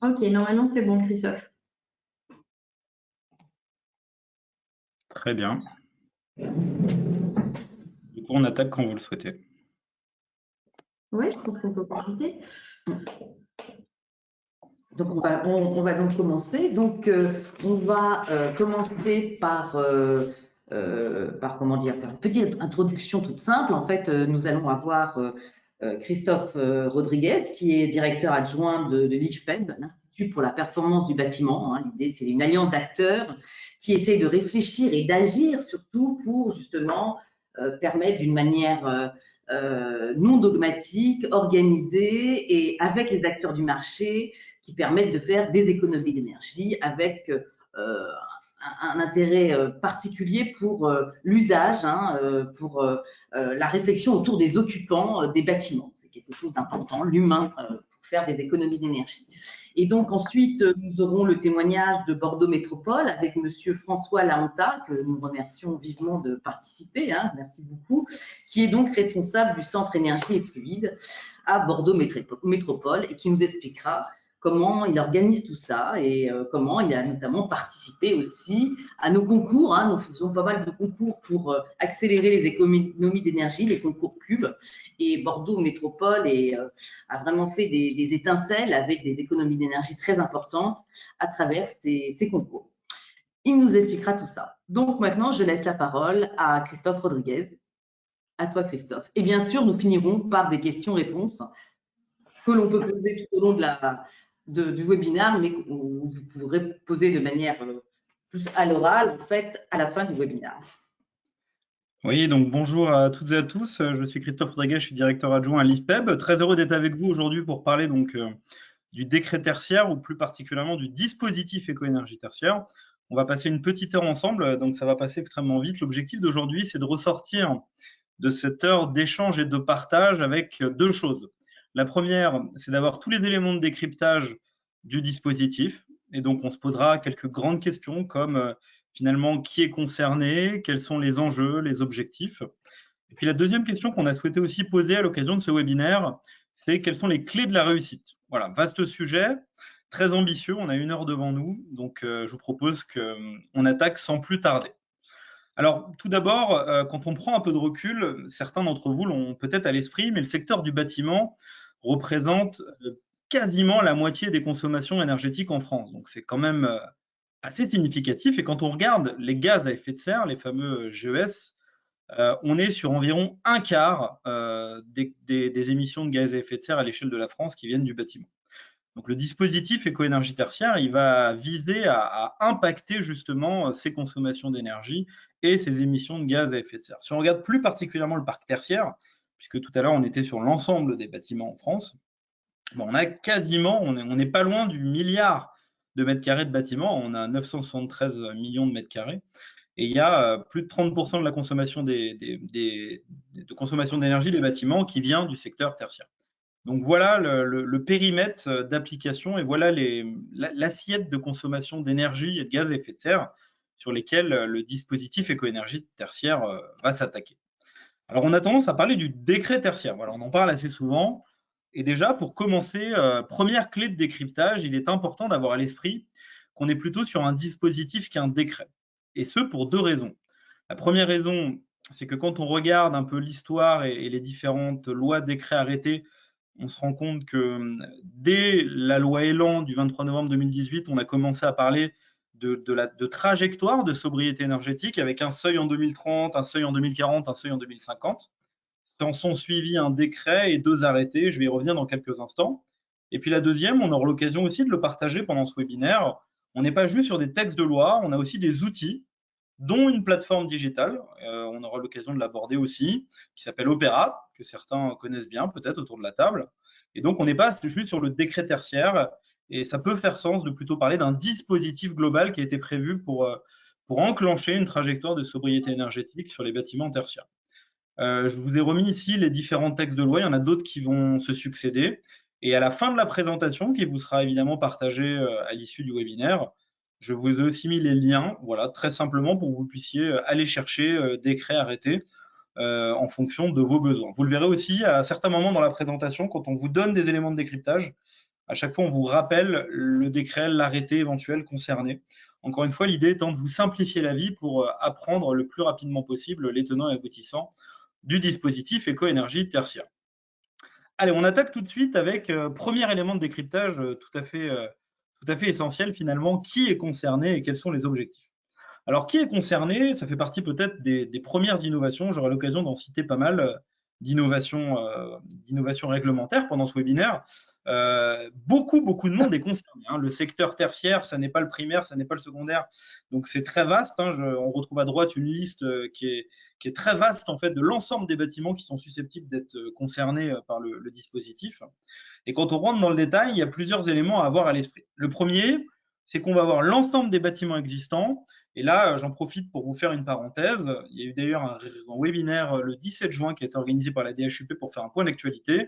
Ok, normalement c'est bon, Christophe. Très bien. Du coup, on attaque quand vous le souhaitez. Oui, je pense qu'on peut commencer. Donc, on va donc commencer. Donc, on va commencer par comment dire, faire une petite introduction toute simple. En fait, nous allons avoir Christophe Rodriguez, qui est directeur adjoint de l'IFPEB, l'Institut pour la performance du bâtiment. L'idée, c'est une alliance d'acteurs qui essaie de réfléchir et d'agir surtout pour justement permettre d'une manière non dogmatique, organisée et avec les acteurs du marché qui permettent de faire des économies d'énergie avec un intérêt particulier pour l'usage, pour la réflexion autour des occupants des bâtiments. C'est quelque chose d'important, l'humain, pour faire des économies d'énergie. Et donc ensuite, nous aurons le témoignage de Bordeaux Métropole avec Monsieur François Lahonta, que nous remercions vivement de participer, merci beaucoup, qui est donc responsable du Centre Énergie et Fluide à Bordeaux Métropole et qui nous expliquera comment il organise tout ça et comment il a notamment participé aussi à nos concours. Nous faisons pas mal de concours pour accélérer les économies d'énergie, les concours Cube. Et Bordeaux Métropole a vraiment fait des étincelles avec des économies d'énergie très importantes à travers ces concours. Il nous expliquera tout ça. Donc maintenant, je laisse la parole à Christophe Rodriguez. À toi, Christophe. Et bien sûr, nous finirons par des questions-réponses que l'on peut poser tout au long du webinaire, mais vous pourrez poser de manière plus à l'oral, en fait, à la fin du webinaire. Oui, donc bonjour à toutes et à tous. Je suis Christophe Rodriguez, je suis directeur adjoint à l'IFPEB. Très heureux d'être avec vous aujourd'hui pour parler donc du décret tertiaire ou plus particulièrement du dispositif éco-énergie tertiaire. On va passer une petite heure ensemble, donc ça va passer extrêmement vite. L'objectif d'aujourd'hui, c'est de ressortir de cette heure d'échange et de partage avec deux choses. La première, c'est d'avoir tous les éléments de décryptage du dispositif. Et donc, on se posera quelques grandes questions comme finalement qui est concerné, quels sont les enjeux, les objectifs. Et puis la deuxième question qu'on a souhaité aussi poser à l'occasion de ce webinaire, c'est quelles sont les clés de la réussite. Voilà, vaste sujet, très ambitieux, on a une heure devant nous, donc je vous propose qu'on attaque sans plus tarder. Alors, tout d'abord, quand on prend un peu de recul, certains d'entre vous l'ont peut-être à l'esprit, mais le secteur du bâtiment représente quasiment la moitié des consommations énergétiques en France. Donc, c'est quand même assez significatif. Et quand on regarde les gaz à effet de serre, les fameux GES, on est sur environ un quart des émissions de gaz à effet de serre à l'échelle de la France qui viennent du bâtiment. Donc le dispositif éco-énergie tertiaire, il va viser à impacter justement ces consommations d'énergie et ces émissions de gaz à effet de serre. Si on regarde plus particulièrement le parc tertiaire, puisque tout à l'heure on était sur l'ensemble des bâtiments en France, on a quasiment, on n'est pas loin du milliard de mètres carrés de bâtiments, on a 973 millions de mètres carrés, et il y a plus de 30% de la consommation de consommation d'énergie des bâtiments qui vient du secteur tertiaire. Donc voilà le périmètre d'application et voilà l'assiette de consommation d'énergie et de gaz à effet de serre sur lesquels le dispositif éco-énergie tertiaire va s'attaquer. Alors on a tendance à parler du décret tertiaire, voilà, on en parle assez souvent. Et déjà, pour commencer, première clé de décryptage, il est important d'avoir à l'esprit qu'on est plutôt sur un dispositif qu'un décret. Et ce, pour deux raisons. La première raison, c'est que quand on regarde un peu l'histoire et les différentes lois, décrets, arrêtés, on se rend compte que dès la loi Elan du 23 novembre 2018, on a commencé à parler de trajectoire de sobriété énergétique avec un seuil en 2030, un seuil en 2040, un seuil en 2050. En sont suivis un décret et deux arrêtés, je vais y revenir dans quelques instants. Et puis la deuxième, on aura l'occasion aussi de le partager pendant ce webinaire. On n'est pas juste sur des textes de loi, on a aussi des outils, dont une plateforme digitale, on aura l'occasion de l'aborder aussi, qui s'appelle Opera, que certains connaissent bien peut-être autour de la table. Et donc on n'est pas juste sur le décret tertiaire, et ça peut faire sens de plutôt parler d'un dispositif global qui a été prévu pour enclencher une trajectoire de sobriété énergétique sur les bâtiments tertiaires. Je vous ai remis ici les différents textes de loi, il y en a d'autres qui vont se succéder. Et à la fin de la présentation, qui vous sera évidemment partagée à l'issue du webinaire, je vous ai aussi mis les liens, voilà, très simplement pour que vous puissiez aller chercher décrets arrêtés en fonction de vos besoins. Vous le verrez aussi à certains moments dans la présentation, quand on vous donne des éléments de décryptage, À chaque fois, on vous rappelle le décret, l'arrêté éventuel concerné. Encore une fois, l'idée étant de vous simplifier la vie pour apprendre le plus rapidement possible les tenants et aboutissants du dispositif éco-énergie tertiaire. Allez, on attaque tout de suite avec premier élément de décryptage tout à fait essentiel finalement, qui est concerné et quels sont les objectifs. Alors, qui est concerné? Ça fait partie peut-être des premières innovations. J'aurai l'occasion d'en citer pas mal d'innovations réglementaires pendant ce webinaire. Beaucoup de monde est concerné. Hein. Le secteur tertiaire, ça n'est pas le primaire, ça n'est pas le secondaire. Donc, c'est très vaste. Hein. On retrouve à droite une liste qui est très vaste en fait de l'ensemble des bâtiments qui sont susceptibles d'être concernés par le dispositif. Et quand on rentre dans le détail, il y a plusieurs éléments à avoir à l'esprit. Le premier, c'est qu'on va voir l'ensemble des bâtiments existants. Et là, j'en profite pour vous faire une parenthèse. Il y a eu d'ailleurs un webinaire le 17 juin qui a été organisé par la DHUP pour faire un point d'actualité.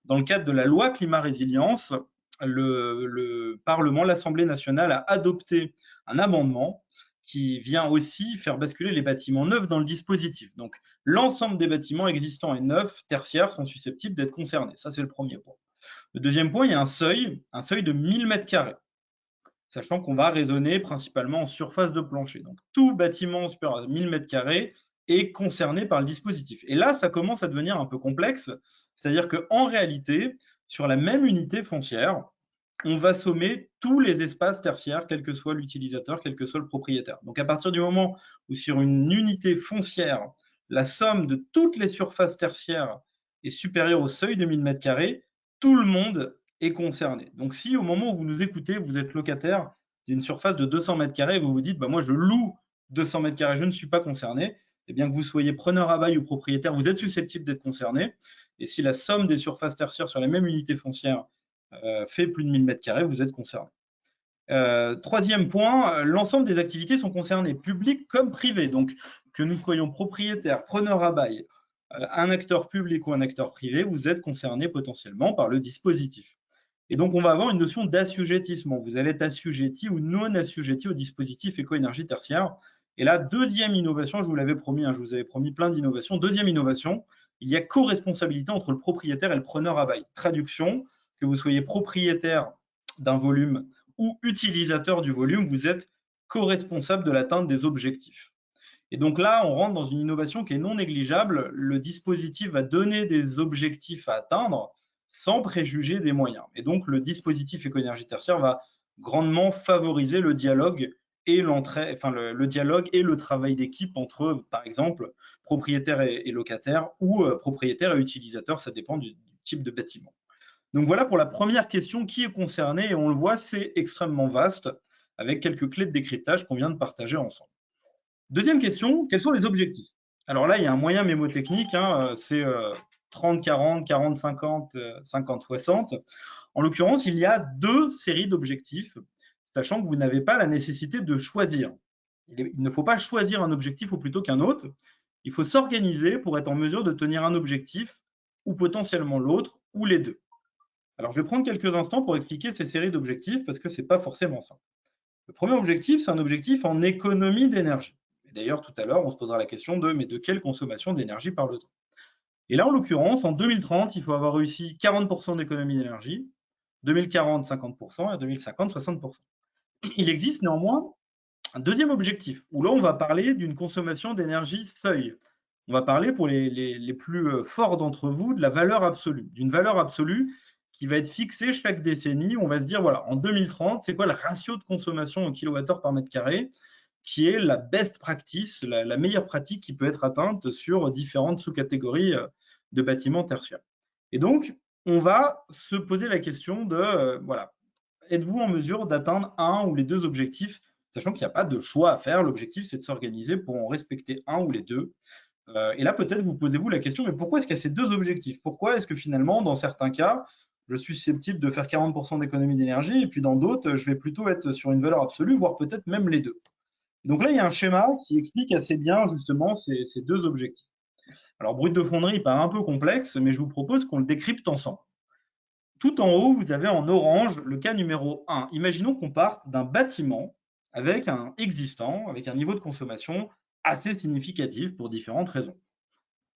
Dans le cadre de la loi climat résilience, le Parlement, l'Assemblée nationale a adopté un amendement qui vient aussi faire basculer les bâtiments neufs dans le dispositif. Donc, l'ensemble des bâtiments existants et neufs, tertiaires, sont susceptibles d'être concernés. Ça, c'est le premier point. Le deuxième point, il y a un seuil de 1000 m², sachant qu'on va raisonner principalement en surface de plancher. Donc, tout bâtiment supérieur à 1000 m² est concerné par le dispositif. Et là, ça commence à devenir un peu complexe, c'est-à-dire qu'en réalité, sur la même unité foncière, on va sommer tous les espaces tertiaires, quel que soit l'utilisateur, quel que soit le propriétaire. Donc, à partir du moment où sur une unité foncière, la somme de toutes les surfaces tertiaires est supérieure au seuil de 1000 m², tout le monde est concerné. Donc, si au moment où vous nous écoutez, vous êtes locataire d'une surface de 200 m², vous vous dites, bah, moi, je loue 200 m², je ne suis pas concerné, eh bien que vous soyez preneur à bail ou propriétaire, vous êtes susceptible d'être concerné. Et si la somme des surfaces tertiaires sur la même unité foncière fait plus de 1000 m², vous êtes concerné. Troisième point, l'ensemble des activités sont concernées, publiques comme privées. Donc, que nous soyons propriétaires, preneurs à bail, un acteur public ou un acteur privé, vous êtes concerné potentiellement par le dispositif. Et donc, on va avoir une notion d'assujettissement. Vous allez être assujetti ou non assujetti au dispositif éco-énergie tertiaire. Et là, deuxième innovation, je vous l'avais promis, hein, je vous avais promis plein d'innovations. Deuxième innovation, il y a co-responsabilité entre le propriétaire et le preneur à bail. Traduction, que vous soyez propriétaire d'un volume ou utilisateur du volume, vous êtes co-responsable de l'atteinte des objectifs. Et donc là, on rentre dans une innovation qui est non négligeable. Le dispositif va donner des objectifs à atteindre sans préjuger des moyens. Et donc, le dispositif éco-énergie tertiaire va grandement favoriser le dialogue et le dialogue et le travail d'équipe entre, par exemple, propriétaire et locataire ou propriétaire et utilisateur, ça dépend du type de bâtiment. Donc voilà pour la première question, qui est concerné? Et on le voit, c'est extrêmement vaste, avec quelques clés de décryptage qu'on vient de partager ensemble. Deuxième question, quels sont les objectifs? Alors là, il y a un moyen mémotechnique, hein, c'est 30-40, 40-50, 50-60. En l'occurrence, il y a deux séries d'objectifs, sachant que vous n'avez pas la nécessité de choisir. Il ne faut pas choisir un objectif ou plutôt qu'un autre. Il faut s'organiser pour être en mesure de tenir un objectif ou potentiellement l'autre ou les deux. Alors, je vais prendre quelques instants pour expliquer ces séries d'objectifs parce que ce n'est pas forcément simple. Le premier objectif, c'est un objectif en économie d'énergie. D'ailleurs, tout à l'heure, on se posera la question mais de quelle consommation d'énergie parle-t-on? Et là, en l'occurrence, en 2030, il faut avoir réussi 40% d'économie d'énergie, 2040, 50% et 2050, 60%. Il existe néanmoins un deuxième objectif, où là, on va parler d'une consommation d'énergie seuil. On va parler pour les plus forts d'entre vous de la valeur absolue, d'une valeur absolue qui va être fixée chaque décennie. On va se dire, voilà, en 2030, c'est quoi le ratio de consommation en kilowattheure par mètre carré qui est la best practice, la meilleure pratique qui peut être atteinte sur différentes sous-catégories de bâtiments tertiaires. Et donc, on va se poser la question de, voilà, êtes-vous en mesure d'atteindre un ou les deux objectifs, sachant qu'il n'y a pas de choix à faire, l'objectif c'est de s'organiser pour en respecter un ou les deux. Et là, peut-être vous posez-vous la question, mais pourquoi est-ce qu'il y a ces deux objectifs? Pourquoi est-ce que finalement, dans certains cas, je suis susceptible de faire 40% d'économie d'énergie, et puis dans d'autres, je vais plutôt être sur une valeur absolue, voire peut-être même les deux? Donc là, il y a un schéma qui explique assez bien justement ces deux objectifs. Alors, brut de fonderie, il paraît un peu complexe, mais je vous propose qu'on le décrypte ensemble. Tout en haut, vous avez en orange le cas numéro 1. Imaginons qu'on parte d'un bâtiment avec un existant, avec un niveau de consommation assez significatif pour différentes raisons.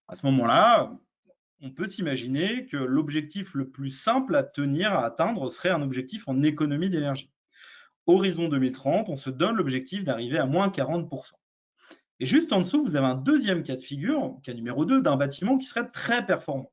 À ce moment-là, on peut s'imaginer que l'objectif le plus simple à tenir, à atteindre, serait un objectif en économie d'énergie. Horizon 2030, on se donne l'objectif d'arriver à moins 40%. Et juste en dessous, vous avez un deuxième cas de figure, cas numéro 2, d'un bâtiment qui serait très performant.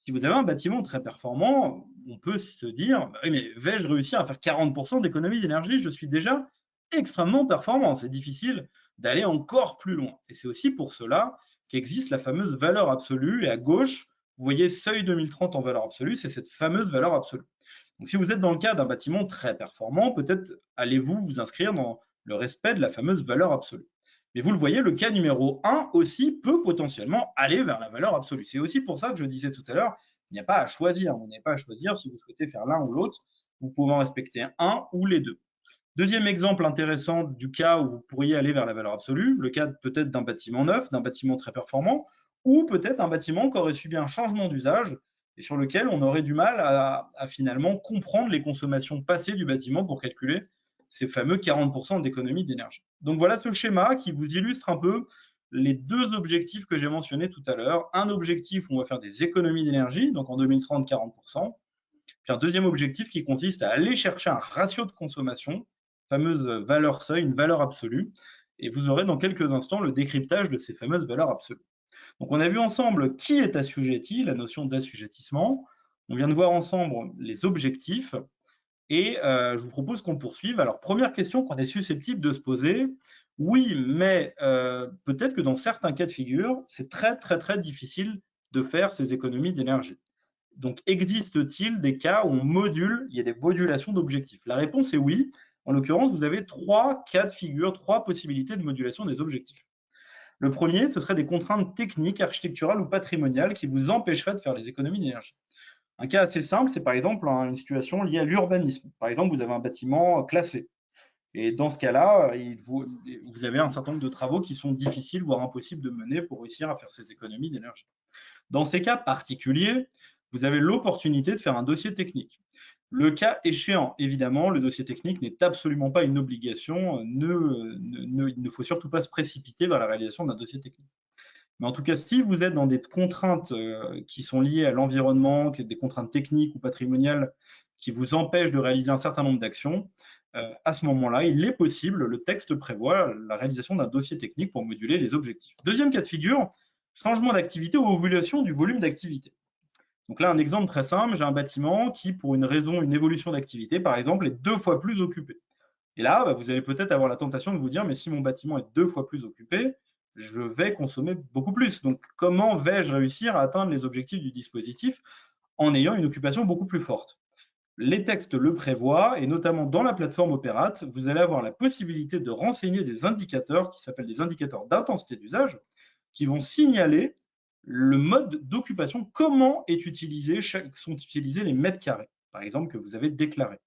Si vous avez un bâtiment très performant, on peut se dire, bah oui, mais vais-je réussir à faire 40% d'économie d'énergie? Je suis déjà extrêmement performant. C'est difficile d'aller encore plus loin. Et c'est aussi pour cela qu'existe la fameuse valeur absolue. Et à gauche, vous voyez seuil 2030 en valeur absolue, c'est cette fameuse valeur absolue. Donc, si vous êtes dans le cas d'un bâtiment très performant, peut-être allez-vous vous inscrire dans le respect de la fameuse valeur absolue. Mais vous le voyez, le cas numéro 1 aussi peut potentiellement aller vers la valeur absolue. C'est aussi pour ça que je disais tout à l'heure, il n'y a pas à choisir. Vous n'avez pas à choisir si vous souhaitez faire l'un ou l'autre. Vous pouvez en respecter un ou les deux. Deuxième exemple intéressant du cas où vous pourriez aller vers la valeur absolue, le cas peut-être d'un bâtiment neuf, d'un bâtiment très performant, ou peut-être un bâtiment qui aurait subi un changement d'usage et sur lequel on aurait du mal à finalement comprendre les consommations passées du bâtiment pour calculer ces fameux 40% d'économie d'énergie. Donc voilà ce schéma qui vous illustre un peu les deux objectifs que j'ai mentionnés tout à l'heure. Un objectif où on va faire des économies d'énergie, donc en 2030, 40%. Puis un deuxième objectif qui consiste à aller chercher un ratio de consommation, fameuse valeur seuil, une valeur absolue. Et vous aurez dans quelques instants le décryptage de ces fameuses valeurs absolues. Donc on a vu ensemble qui est assujetti, la notion d'assujettissement. On vient de voir ensemble les objectifs. Et je vous propose qu'on poursuive. Alors, première question qu'on est susceptible de se poser. Oui, mais peut-être que dans certains cas de figure, c'est très, très, très difficile de faire ces économies d'énergie. Donc, existe-t-il des cas où on module, il y a des modulations d'objectifs? La réponse est oui. En l'occurrence, vous avez 3 cas de figure, 3 possibilités de modulation des objectifs. Le premier, ce serait des contraintes techniques, architecturales ou patrimoniales qui vous empêcheraient de faire les économies d'énergie. Un cas assez simple, c'est par exemple une situation liée à l'urbanisme. Par exemple, vous avez un bâtiment classé. Et dans ce cas-là, vous avez un certain nombre de travaux qui sont difficiles, voire impossibles de mener pour réussir à faire ces économies d'énergie. Dans ces cas particuliers, vous avez l'opportunité de faire un dossier technique. Le cas échéant, évidemment, le dossier technique n'est absolument pas une obligation. Il ne faut surtout pas se précipiter vers la réalisation d'un dossier technique. Mais en tout cas, si vous êtes dans des contraintes qui sont liées à l'environnement, des contraintes techniques ou patrimoniales qui vous empêchent de réaliser un certain nombre d'actions, à ce moment-là, il est possible, le texte prévoit la réalisation d'un dossier technique pour moduler les objectifs. Deuxième cas de figure, changement d'activité ou évolution du volume d'activité. Donc là, un exemple très simple, j'ai un bâtiment qui, pour une raison, une évolution d'activité, par exemple, est 2 fois plus occupé. Et là, vous allez peut-être avoir la tentation de vous dire, mais si mon bâtiment est 2 fois plus occupé, je vais consommer beaucoup plus. Donc, comment vais-je réussir à atteindre les objectifs du dispositif en ayant une occupation beaucoup plus forte? Les textes le prévoient, et notamment dans la plateforme Opérate, vous allez avoir la possibilité de renseigner des indicateurs qui s'appellent des indicateurs d'intensité d'usage, qui vont signaler le mode d'occupation, comment sont utilisés les mètres carrés, par exemple, que vous avez déclarés.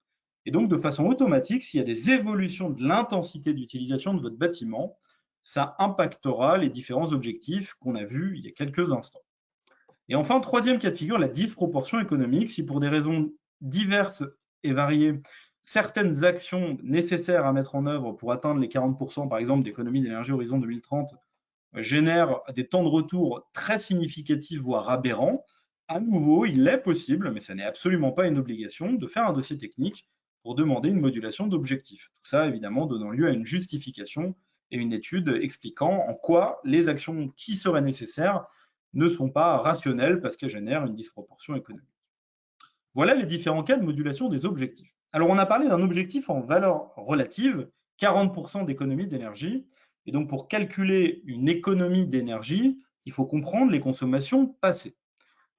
Et donc, de façon automatique, s'il y a des évolutions de l'intensité d'utilisation de votre bâtiment, ça impactera les différents objectifs qu'on a vus il y a quelques instants. Et enfin, troisième cas de figure, la disproportion économique. Si pour des raisons diverses et variées, certaines actions nécessaires à mettre en œuvre pour atteindre les 40%, par exemple, d'économie d'énergie horizon 2030, génèrent des temps de retour très significatifs, voire aberrants, à nouveau, il est possible, mais ce n'est absolument pas une obligation, de faire un dossier technique pour demander une modulation d'objectifs. Tout ça, évidemment, donnant lieu à une justification et une étude expliquant en quoi les actions qui seraient nécessaires ne sont pas rationnelles parce qu'elles génèrent une disproportion économique. Voilà les différents cas de modulation des objectifs. Alors, on a parlé d'un objectif en valeur relative, 40% d'économie d'énergie. Et donc, pour calculer une économie d'énergie, il faut comprendre les consommations passées.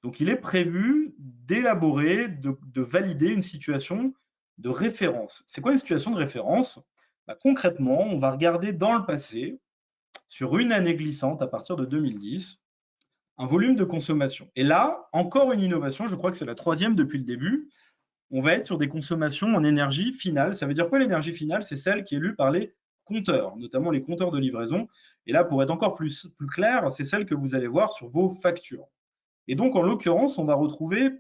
Donc, il est prévu d'élaborer, de valider une situation de référence. C'est quoi une situation de référence? Concrètement, on va regarder dans le passé, sur une année glissante à partir de 2010, un volume de consommation. Et là, encore une innovation, je crois que c'est la troisième depuis le début, on va être sur des consommations en énergie finale. Ça veut dire quoi l'énergie finale? C'est celle qui est lue par les compteurs, notamment les compteurs de livraison. Et là, pour être encore plus clair, c'est celle que vous allez voir sur vos factures. Et donc, en l'occurrence, on va retrouver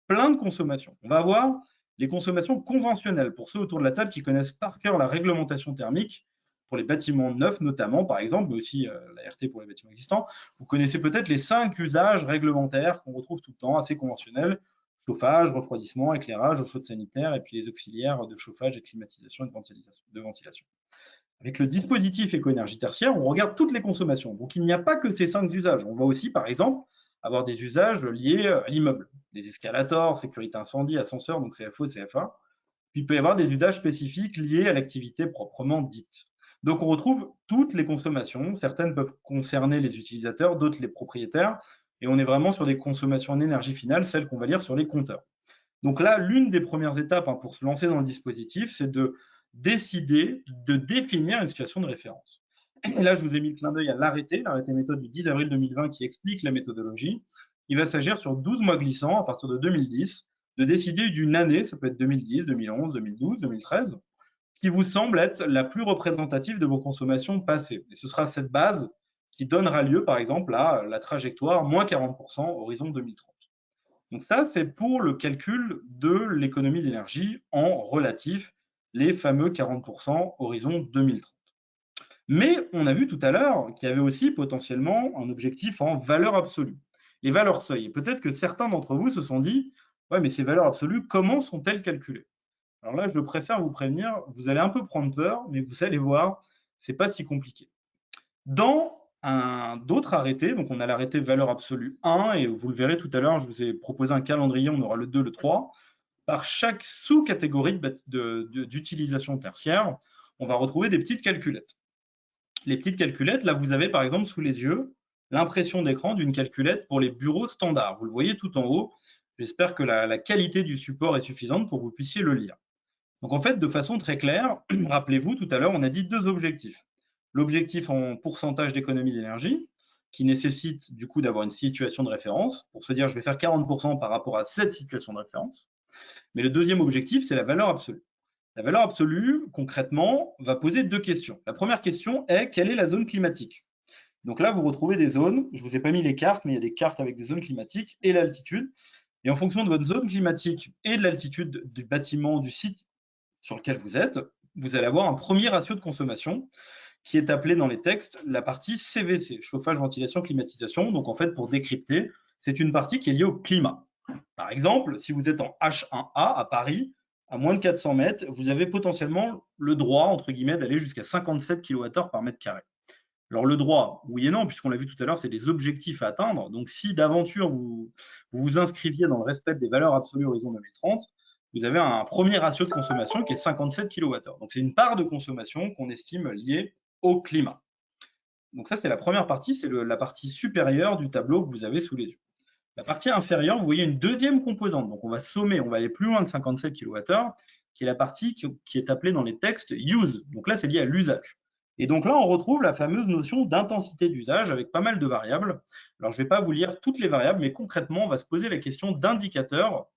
plein de consommations. On va avoir les consommations conventionnelles. Pour ceux autour de la table qui connaissent par cœur la réglementation thermique, pour les bâtiments neufs notamment, par exemple, mais aussi la RT pour les bâtiments existants. Vous connaissez peut-être les 5 usages réglementaires qu'on retrouve tout le temps, assez conventionnels: chauffage, refroidissement, éclairage, eau chaude sanitaire, et puis les auxiliaires de chauffage et climatisation et de ventilation. Avec le dispositif éco-énergie tertiaire, on regarde toutes les consommations. Donc, il n'y a pas que ces 5 usages. On va aussi, par exemple, avoir des usages liés à l'immeuble, des escalators, sécurité incendie, ascenseurs, donc CFO, CFA. Puis, il peut y avoir des usages spécifiques liés à l'activité proprement dite. Donc, on retrouve toutes les consommations. Certaines peuvent concerner les utilisateurs, d'autres les propriétaires. Et on est vraiment sur des consommations en énergie finale, celles qu'on va lire sur les compteurs. Donc là, l'une des premières étapes pour se lancer dans le dispositif, c'est de décider de définir une situation de référence. Et là, je vous ai mis le clin d'œil à l'arrêté méthode du 10 avril 2020 qui explique la méthodologie. Il va s'agir sur 12 mois glissants à partir de 2010, de décider d'une année, ça peut être 2010, 2011, 2012, 2013, qui vous semble être la plus représentative de vos consommations passées. Et ce sera cette base qui donnera lieu, par exemple, à la trajectoire moins 40% horizon 2030. Donc ça, c'est pour le calcul de l'économie d'énergie en relatif, les fameux 40% horizon 2030. Mais on a vu tout à l'heure qu'il y avait aussi potentiellement un objectif en valeur absolue, les valeurs seuil. Et peut-être que certains d'entre vous se sont dit, ouais, mais ces valeurs absolues, comment sont-elles calculées? Alors là, je préfère vous prévenir, vous allez un peu prendre peur, mais vous allez voir, c'est pas si compliqué. Dans d'autres arrêtés, donc on a l'arrêté valeur absolue 1, et vous le verrez tout à l'heure, je vous ai proposé un calendrier, on aura le 2, le 3. Par chaque sous-catégorie d'utilisation tertiaire, on va retrouver des petites calculettes. Les petites calculettes, là, vous avez par exemple sous les yeux l'impression d'écran d'une calculette pour les bureaux standards. Vous le voyez tout en haut. J'espère que la qualité du support est suffisante pour que vous puissiez le lire. Donc en fait, de façon très claire, rappelez-vous, tout à l'heure, on a dit 2 objectifs. L'objectif en pourcentage d'économie d'énergie, qui nécessite du coup d'avoir une situation de référence, pour se dire je vais faire 40% par rapport à cette situation de référence. Mais le deuxième objectif, c'est la valeur absolue. La valeur absolue, concrètement, va poser 2 questions. La première question est, quelle est la zone climatique? Donc là, vous retrouvez des zones, je ne vous ai pas mis les cartes, mais il y a des cartes avec des zones climatiques et l'altitude. Et en fonction de votre zone climatique et de l'altitude du bâtiment, du site sur lequel vous êtes, vous allez avoir un premier ratio de consommation qui est appelé dans les textes la partie CVC, chauffage, ventilation, climatisation. Donc en fait, pour décrypter, c'est une partie qui est liée au climat. Par exemple, si vous êtes en H1A à Paris, à moins de 400 mètres, vous avez potentiellement le droit, entre guillemets, d'aller jusqu'à 57 kWh par mètre carré. Alors le droit, oui et non, puisqu'on l'a vu tout à l'heure, c'est des objectifs à atteindre. Donc si d'aventure vous vous inscriviez dans le respect des valeurs absolues horizon 2030, vous avez un premier ratio de consommation qui est 57 kWh. Donc c'est une part de consommation qu'on estime liée au climat. Donc ça, c'est la première partie, c'est la partie supérieure du tableau que vous avez sous les yeux. La partie inférieure, vous voyez une deuxième composante. Donc on va sommer, on va aller plus loin que 57 kWh, qui est la partie qui est appelée dans les textes use. Donc là, c'est lié à l'usage. Et donc là, on retrouve la fameuse notion d'intensité d'usage avec pas mal de variables. Alors, je ne vais pas vous lire toutes les variables, mais concrètement, on va se poser la question d'indicateurs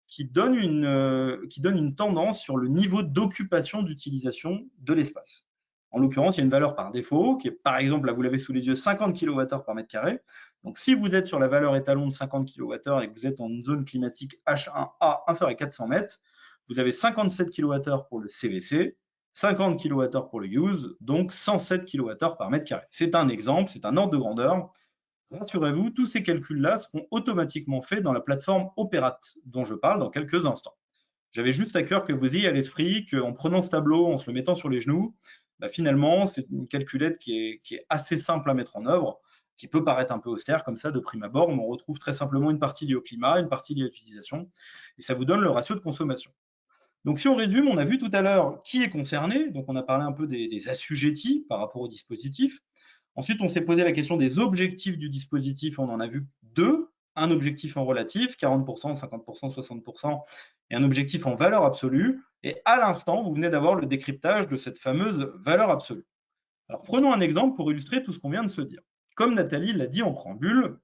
qui donnent une tendance sur le niveau d'occupation d'utilisation de l'espace. En l'occurrence, il y a une valeur par défaut qui est, par exemple, là, vous l'avez sous les yeux, 50 kWh par mètre carré. Donc, si vous êtes sur la valeur étalon de 50 kWh et que vous êtes en une zone climatique H1A inférieure à 400 mètres, vous avez 57 kWh pour le CVC, 50 kWh pour le use, donc 107 kWh par mètre carré. C'est un exemple, c'est un ordre de grandeur. Rassurez-vous, tous ces calculs-là seront automatiquement faits dans la plateforme Opérate, dont je parle dans quelques instants. J'avais juste à cœur que vous ayez à l'esprit qu'en prenant ce tableau, en se le mettant sur les genoux, finalement, c'est une calculette qui est assez simple à mettre en œuvre, qui peut paraître un peu austère comme ça de prime abord, mais on retrouve très simplement une partie liée au climat, une partie liée à l'utilisation, et ça vous donne le ratio de consommation. Donc si on résume, on a vu tout à l'heure qui est concerné, donc on a parlé un peu des assujettis par rapport au dispositif. Ensuite, on s'est posé la question des objectifs du dispositif, on en a vu 2, un objectif en relatif, 40%, 50%, 60%, et un objectif en valeur absolue. Et à l'instant, vous venez d'avoir le décryptage de cette fameuse valeur absolue. Alors prenons un exemple pour illustrer tout ce qu'on vient de se dire. Comme Nathalie l'a dit en préambule,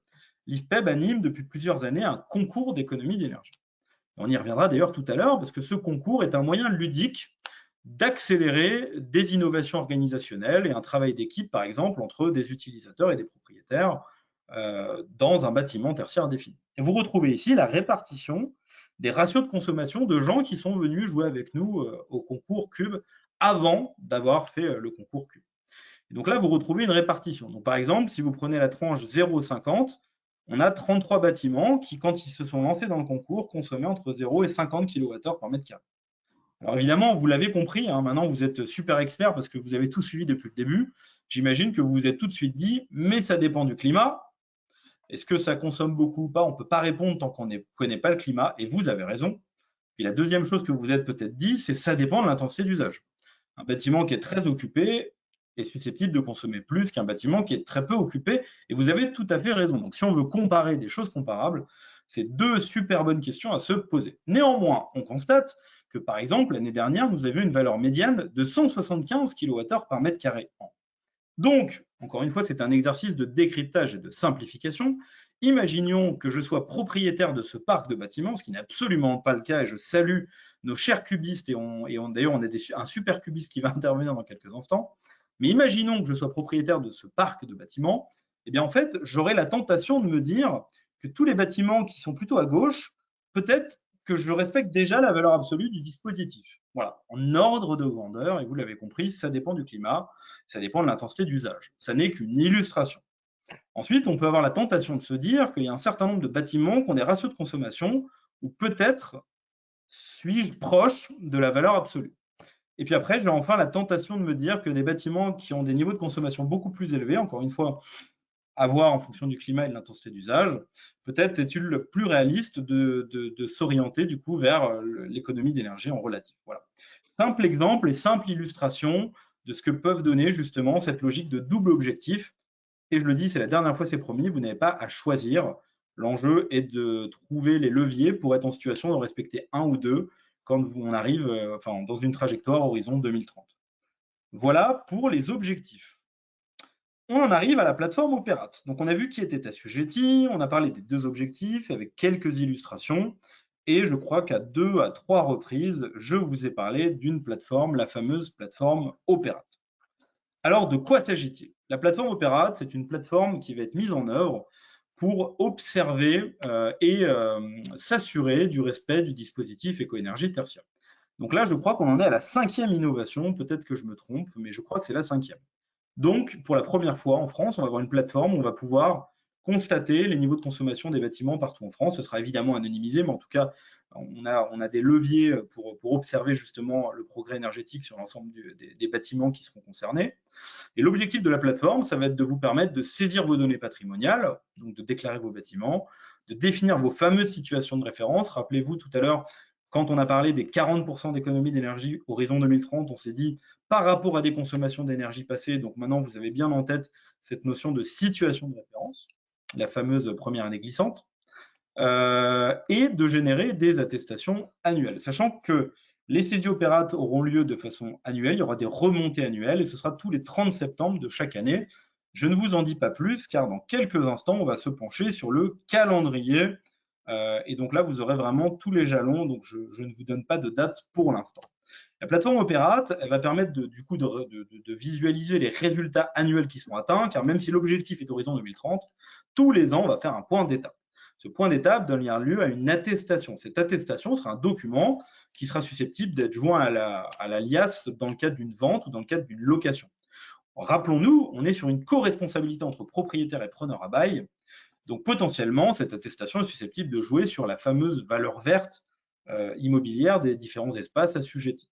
l'IFPEB anime depuis plusieurs années un concours d'économie d'énergie. On y reviendra d'ailleurs tout à l'heure parce que ce concours est un moyen ludique d'accélérer des innovations organisationnelles et un travail d'équipe, par exemple, entre des utilisateurs et des propriétaires dans un bâtiment tertiaire défini. Et vous retrouvez ici la répartition des ratios de consommation de gens qui sont venus jouer avec nous au concours Cube avant d'avoir fait le concours Cube. Et donc là, vous retrouvez une répartition. Donc par exemple, si vous prenez la tranche 0,50, on a 33 bâtiments qui, quand ils se sont lancés dans le concours, consommaient entre 0 et 50 kWh par mètre carré. Alors évidemment, vous l'avez compris, hein, maintenant vous êtes super expert parce que vous avez tout suivi depuis le début. J'imagine que vous vous êtes tout de suite dit, mais ça dépend du climat. Est-ce que ça consomme beaucoup ou pas? On ne peut pas répondre tant qu'on ne connaît pas le climat, et vous avez raison. Et la deuxième chose que vous vous êtes peut-être dit, c'est ça dépend de l'intensité d'usage. Un bâtiment qui est très occupé est susceptible de consommer plus qu'un bâtiment qui est très peu occupé, et vous avez tout à fait raison. Donc si on veut comparer des choses comparables, c'est deux super bonnes questions à se poser. Néanmoins, on constate que par exemple, l'année dernière, nous avions une valeur médiane de 175 kWh par mètre carré an. Donc, encore une fois, c'est un exercice de décryptage et de simplification. Imaginons que je sois propriétaire de ce parc de bâtiments, ce qui n'est absolument pas le cas, et je salue nos chers cubistes, et d'ailleurs on a un super cubiste qui va intervenir dans quelques instants. Mais imaginons que je sois propriétaire de ce parc de bâtiments, eh bien en fait, j'aurai la tentation de me dire que tous les bâtiments qui sont plutôt à gauche, peut-être que je respecte déjà la valeur absolue du dispositif. Voilà, en ordre de grandeur, et vous l'avez compris, ça dépend du climat, ça dépend de l'intensité d'usage. Ça n'est qu'une illustration. Ensuite, on peut avoir la tentation de se dire qu'il y a un certain nombre de bâtiments qui ont des ratios de consommation où peut-être suis-je proche de la valeur absolue. Et puis après, j'ai enfin la tentation de me dire que des bâtiments qui ont des niveaux de consommation beaucoup plus élevés, encore une fois, à voir en fonction du climat et de l'intensité d'usage, peut-être est-il plus réaliste de s'orienter du coup vers l'économie d'énergie en relatif. Voilà. Simple exemple et simple illustration de ce que peuvent donner justement cette logique de double objectif. Et je le dis, c'est la dernière fois, c'est promis, vous n'avez pas à choisir. L'enjeu est de trouver les leviers pour être en situation de respecter un ou deux quand on arrive dans une trajectoire horizon 2030. Voilà pour les objectifs. On en arrive à la plateforme Opérate. Donc on a vu qui était assujetti, on a parlé des deux objectifs avec quelques illustrations, et je crois qu'à 2 à 3 reprises, je vous ai parlé d'une plateforme, la fameuse plateforme Opérate. Alors de quoi s'agit-il? La plateforme Opérate, c'est une plateforme qui va être mise en œuvre pour observer et s'assurer du respect du dispositif éco-énergie tertiaire. Donc là, je crois qu'on en est à la 5e innovation, peut-être que je me trompe, mais je crois que c'est la 5e. Donc, pour la première fois en France, on va avoir une plateforme où on va pouvoir constater les niveaux de consommation des bâtiments partout en France. Ce sera évidemment anonymisé, mais en tout cas, on a des leviers pour observer justement le progrès énergétique sur l'ensemble des bâtiments qui seront concernés. Et l'objectif de la plateforme, ça va être de vous permettre de saisir vos données patrimoniales, donc de déclarer vos bâtiments, de définir vos fameuses situations de référence. Rappelez-vous tout à l'heure, quand on a parlé des 40% d'économie d'énergie horizon 2030, on s'est dit par rapport à des consommations d'énergie passées, donc maintenant vous avez bien en tête cette notion de situation de référence, la fameuse première année glissante, et de générer des attestations annuelles, sachant que les saisies opérates auront lieu de façon annuelle, il y aura des remontées annuelles, et ce sera tous les 30 septembre de chaque année. Je ne vous en dis pas plus, car dans quelques instants, on va se pencher sur le calendrier. Et donc là, vous aurez vraiment tous les jalons, donc je ne vous donne pas de date pour l'instant. La plateforme Opérate, elle va permettre du coup de visualiser les résultats annuels qui sont atteints, car même si l'objectif est d'horizon 2030, tous les ans, on va faire un point d'étape. Ce point d'étape donnera lieu à une attestation. Cette attestation sera un document qui sera susceptible d'être joint à la liasse dans le cadre d'une vente ou dans le cadre d'une location. Rappelons-nous, on est sur une co-responsabilité entre propriétaire et preneur à bail. Donc potentiellement, cette attestation est susceptible de jouer sur la fameuse valeur verte immobilière des différents espaces assujettis.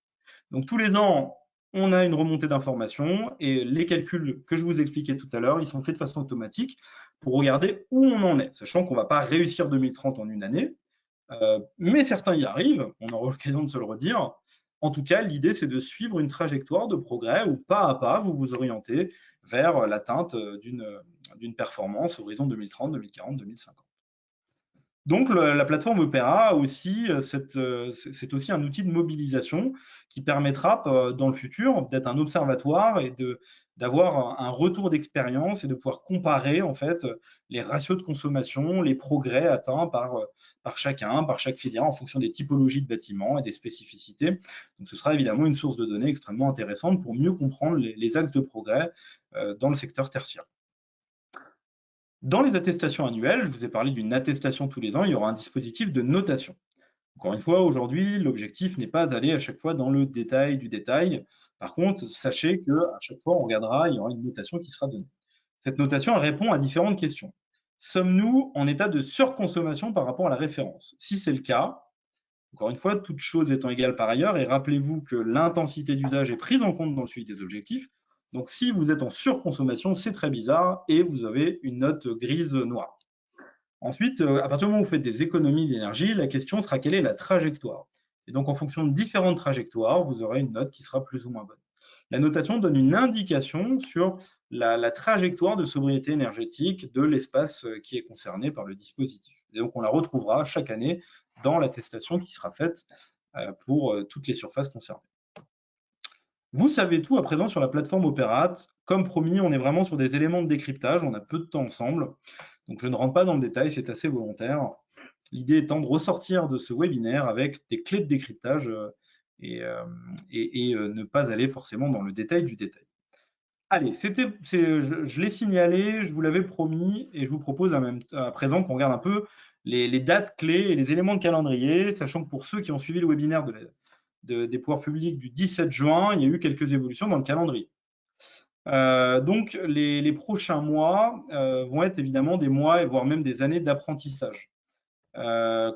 Donc tous les ans, on a une remontée d'informations et les calculs que je vous expliquais tout à l'heure, ils sont faits de façon automatique pour regarder où on en est, sachant qu'on ne va pas réussir 2030 en une année, mais certains y arrivent, on aura l'occasion de se le redire. En tout cas, l'idée, c'est de suivre une trajectoire de progrès où pas à pas, vous vous orientez vers l'atteinte d'une performance horizon 2030, 2040, 2050. Donc, la plateforme Opéra aussi, c'est aussi un outil de mobilisation qui permettra dans le futur d'être un observatoire et d'avoir un retour d'expérience et de pouvoir comparer en fait les ratios de consommation, les progrès atteints par chacun, par chaque filière en fonction des typologies de bâtiments et des spécificités. Donc, ce sera évidemment une source de données extrêmement intéressante pour mieux comprendre les axes de progrès dans le secteur tertiaire. Dans les attestations annuelles, je vous ai parlé d'une attestation tous les ans, il y aura un dispositif de notation. Encore une fois, aujourd'hui, l'objectif n'est pas d'aller à chaque fois dans le détail du détail. Par contre, sachez qu'à chaque fois, on regardera, il y aura une notation qui sera donnée. Cette notation, elle répond à différentes questions. Sommes-nous en état de surconsommation par rapport à la référence? Si c'est le cas, encore une fois, toutes choses étant égales par ailleurs, et rappelez-vous que l'intensité d'usage est prise en compte dans le suivi des objectifs. Donc, si vous êtes en surconsommation, c'est très bizarre et vous avez une note grise noire. Ensuite, à partir du moment où vous faites des économies d'énergie, la question sera quelle est la trajectoire. Et donc, en fonction de différentes trajectoires, vous aurez une note qui sera plus ou moins bonne. La notation donne une indication sur la trajectoire de sobriété énergétique de l'espace qui est concerné par le dispositif. Et donc, on la retrouvera chaque année dans l'attestation qui sera faite pour toutes les surfaces concernées. Vous savez tout à présent sur la plateforme Opérate. Comme promis, on est vraiment sur des éléments de décryptage, on a peu de temps ensemble, donc je ne rentre pas dans le détail, c'est assez volontaire. L'idée étant de ressortir de ce webinaire avec des clés de décryptage et ne pas aller forcément dans le détail du détail. Allez, je l'ai signalé, je vous l'avais promis, et je vous propose à présent qu'on regarde un peu les dates clés et les éléments de calendrier, sachant que pour ceux qui ont suivi le webinaire des pouvoirs publics du 17 juin, il y a eu quelques évolutions dans le calendrier. Donc, les prochains mois vont être évidemment des mois et voire même des années d'apprentissage.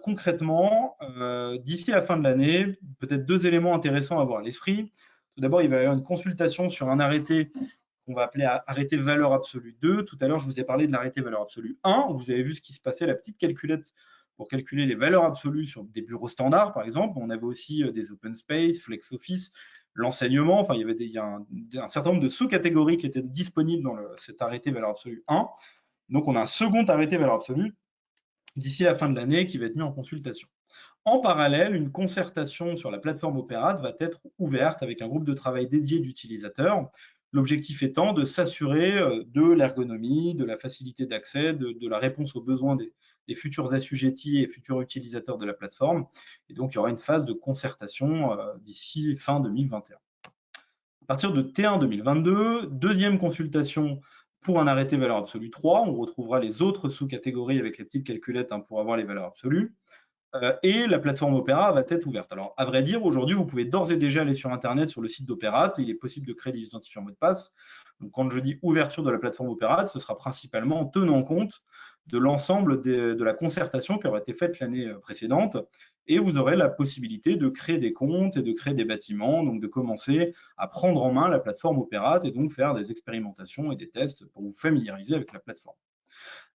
Concrètement, d'ici la fin de l'année, peut-être deux éléments intéressants à avoir à l'esprit. Tout d'abord, il va y avoir une consultation sur un arrêté qu'on va appeler arrêté valeur absolue 2. Tout à l'heure, je vous ai parlé de l'arrêté valeur absolue 1. Vous avez vu ce qui se passait, la petite calculette pour calculer les valeurs absolues sur des bureaux standards, par exemple. On avait aussi des open space, flex office, l'enseignement. Enfin, il y a un certain nombre de sous-catégories qui étaient disponibles dans cet arrêté valeur absolue 1. Donc, on a un second arrêté valeur absolue d'ici la fin de l'année qui va être mis en consultation. En parallèle, une concertation sur la plateforme Opérate va être ouverte avec un groupe de travail dédié d'utilisateurs. L'objectif étant de s'assurer de l'ergonomie, de la facilité d'accès, de la réponse aux besoins des futurs assujettis et futurs utilisateurs de la plateforme. Et donc, il y aura une phase de concertation d'ici fin 2021. À partir de T1 2022, deuxième consultation pour un arrêté valeur absolue 3. On retrouvera les autres sous-catégories avec les petites calculettes pour avoir les valeurs absolues. Et la plateforme Opéra va être ouverte. Alors, à vrai dire, aujourd'hui, vous pouvez d'ores et déjà aller sur Internet, sur le site d'Opérate. Il est possible de créer des identifiants mot de passe. Donc, quand je dis ouverture de la plateforme Opérate, ce sera principalement en tenant compte de l'ensemble de la concertation qui aurait été faite l'année précédente. Et vous aurez la possibilité de créer des comptes et de créer des bâtiments, donc de commencer à prendre en main la plateforme Opérate et donc faire des expérimentations et des tests pour vous familiariser avec la plateforme.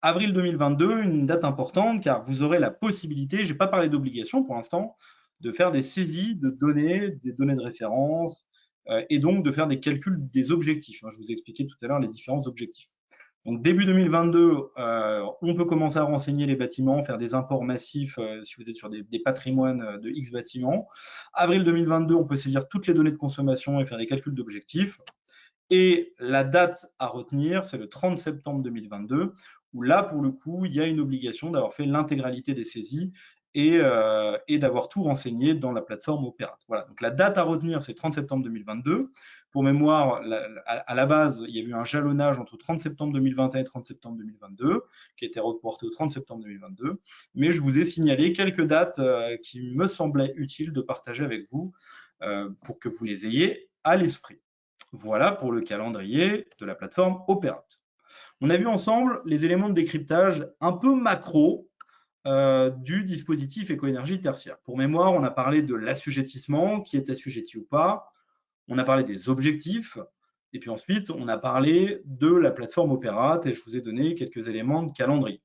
Avril 2022, une date importante car vous aurez la possibilité, je n'ai pas parlé d'obligation pour l'instant, de faire des saisies de données, des données de référence et donc de faire des calculs des objectifs. Je vous ai expliqué tout à l'heure les différents objectifs. Donc début 2022, on peut commencer à renseigner les bâtiments, faire des imports massifs si vous êtes sur des patrimoines de X bâtiments. Avril 2022, on peut saisir toutes les données de consommation et faire des calculs d'objectifs. Et la date à retenir, c'est le 30 septembre 2022, où là, pour le coup, il y a une obligation d'avoir fait l'intégralité des saisies et d'avoir tout renseigné dans la plateforme Opérate. Voilà, donc la date à retenir, c'est 30 septembre 2022. Pour mémoire, à la base, il y a eu un jalonnage entre 30 septembre 2021 et 30 septembre 2022, qui a été reporté au 30 septembre 2022. Mais je vous ai signalé quelques dates qui me semblaient utiles de partager avec vous pour que vous les ayez à l'esprit. Voilà pour le calendrier de la plateforme Opérate. On a vu ensemble les éléments de décryptage un peu macro du dispositif éco-énergie tertiaire. Pour mémoire, on a parlé de l'assujettissement, qui est assujetti ou pas. On a parlé des objectifs. Et puis ensuite, on a parlé de la plateforme Opérate et je vous ai donné quelques éléments de calendrier.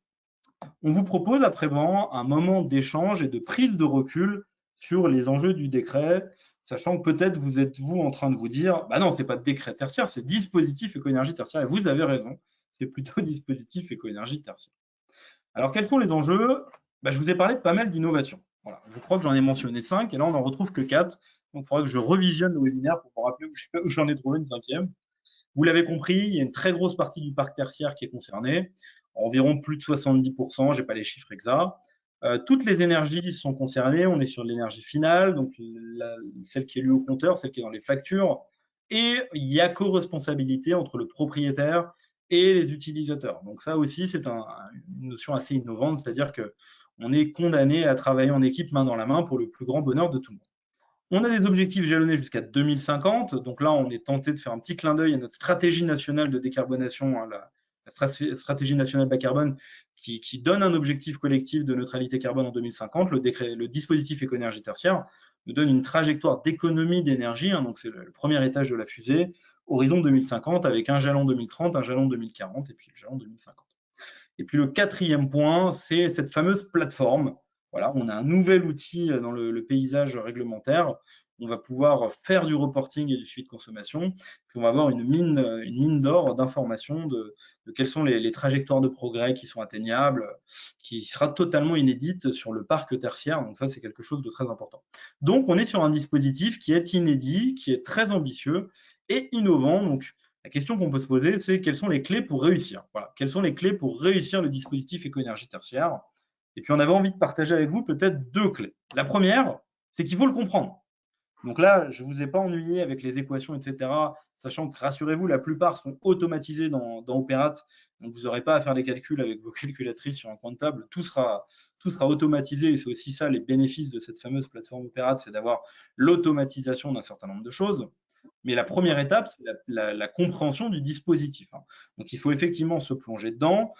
On vous propose à présent un moment d'échange et de prise de recul sur les enjeux du décret, sachant que peut-être vous êtes en train de vous dire bah non, ce n'est pas de décret tertiaire, c'est dispositif éco-énergie tertiaire. Et vous avez raison, c'est plutôt dispositif éco-énergie tertiaire. Alors, quels sont les enjeux? Je vous ai parlé de pas mal d'innovations. Voilà, je crois que j'en ai mentionné 5 et là, on n'en retrouve que 4. Donc, il faudra que je revisionne le webinaire pour me rappeler où j'en ai trouvé une 5e. Vous l'avez compris, il y a une très grosse partie du parc tertiaire qui est concernée, environ plus de 70%, je n'ai pas les chiffres exacts. Toutes les énergies sont concernées, on est sur l'énergie finale, donc celle qui est liée au compteur, celle qui est dans les factures, et il y a co-responsabilité entre le propriétaire et les utilisateurs. Donc ça aussi, c'est une notion assez innovante, c'est-à-dire qu'on est condamné à travailler en équipe main dans la main pour le plus grand bonheur de tout le monde. On a des objectifs jalonnés jusqu'à 2050. Donc là, on est tenté de faire un petit clin d'œil à notre stratégie nationale de décarbonation, hein, la stratégie nationale bas carbone, qui donne un objectif collectif de neutralité carbone en 2050. Le dispositif éco-énergie tertiaire nous donne une trajectoire d'économie d'énergie, hein, donc c'est le premier étage de la fusée, horizon 2050, avec un jalon 2030, un jalon 2040 et puis le jalon 2050. Et puis le quatrième point, c'est cette fameuse plateforme. Voilà, on a un nouvel outil dans le paysage réglementaire. On va pouvoir faire du reporting et du suivi de consommation. Puis on va avoir une mine d'or d'informations de quelles sont les trajectoires de progrès qui sont atteignables, qui sera totalement inédite sur le parc tertiaire. Donc ça, c'est quelque chose de très important. Donc on est sur un dispositif qui est inédit, qui est très ambitieux et innovant. Donc la question qu'on peut se poser, c'est quelles sont les clés pour réussir? Voilà, quelles sont les clés pour réussir le dispositif éco-énergie tertiaire? Et puis, on avait envie de partager avec vous peut-être 2 clés. La première, c'est qu'il faut le comprendre. Donc là, je ne vous ai pas ennuyé avec les équations, etc., sachant que, rassurez-vous, la plupart sont automatisées dans Operate. Donc, vous n'aurez pas à faire les calculs avec vos calculatrices sur un coin de table. Tout sera automatisé et c'est aussi ça les bénéfices de cette fameuse plateforme Operate, c'est d'avoir l'automatisation d'un certain nombre de choses. Mais la première étape, c'est la compréhension du dispositif. Donc, il faut effectivement se plonger dedans.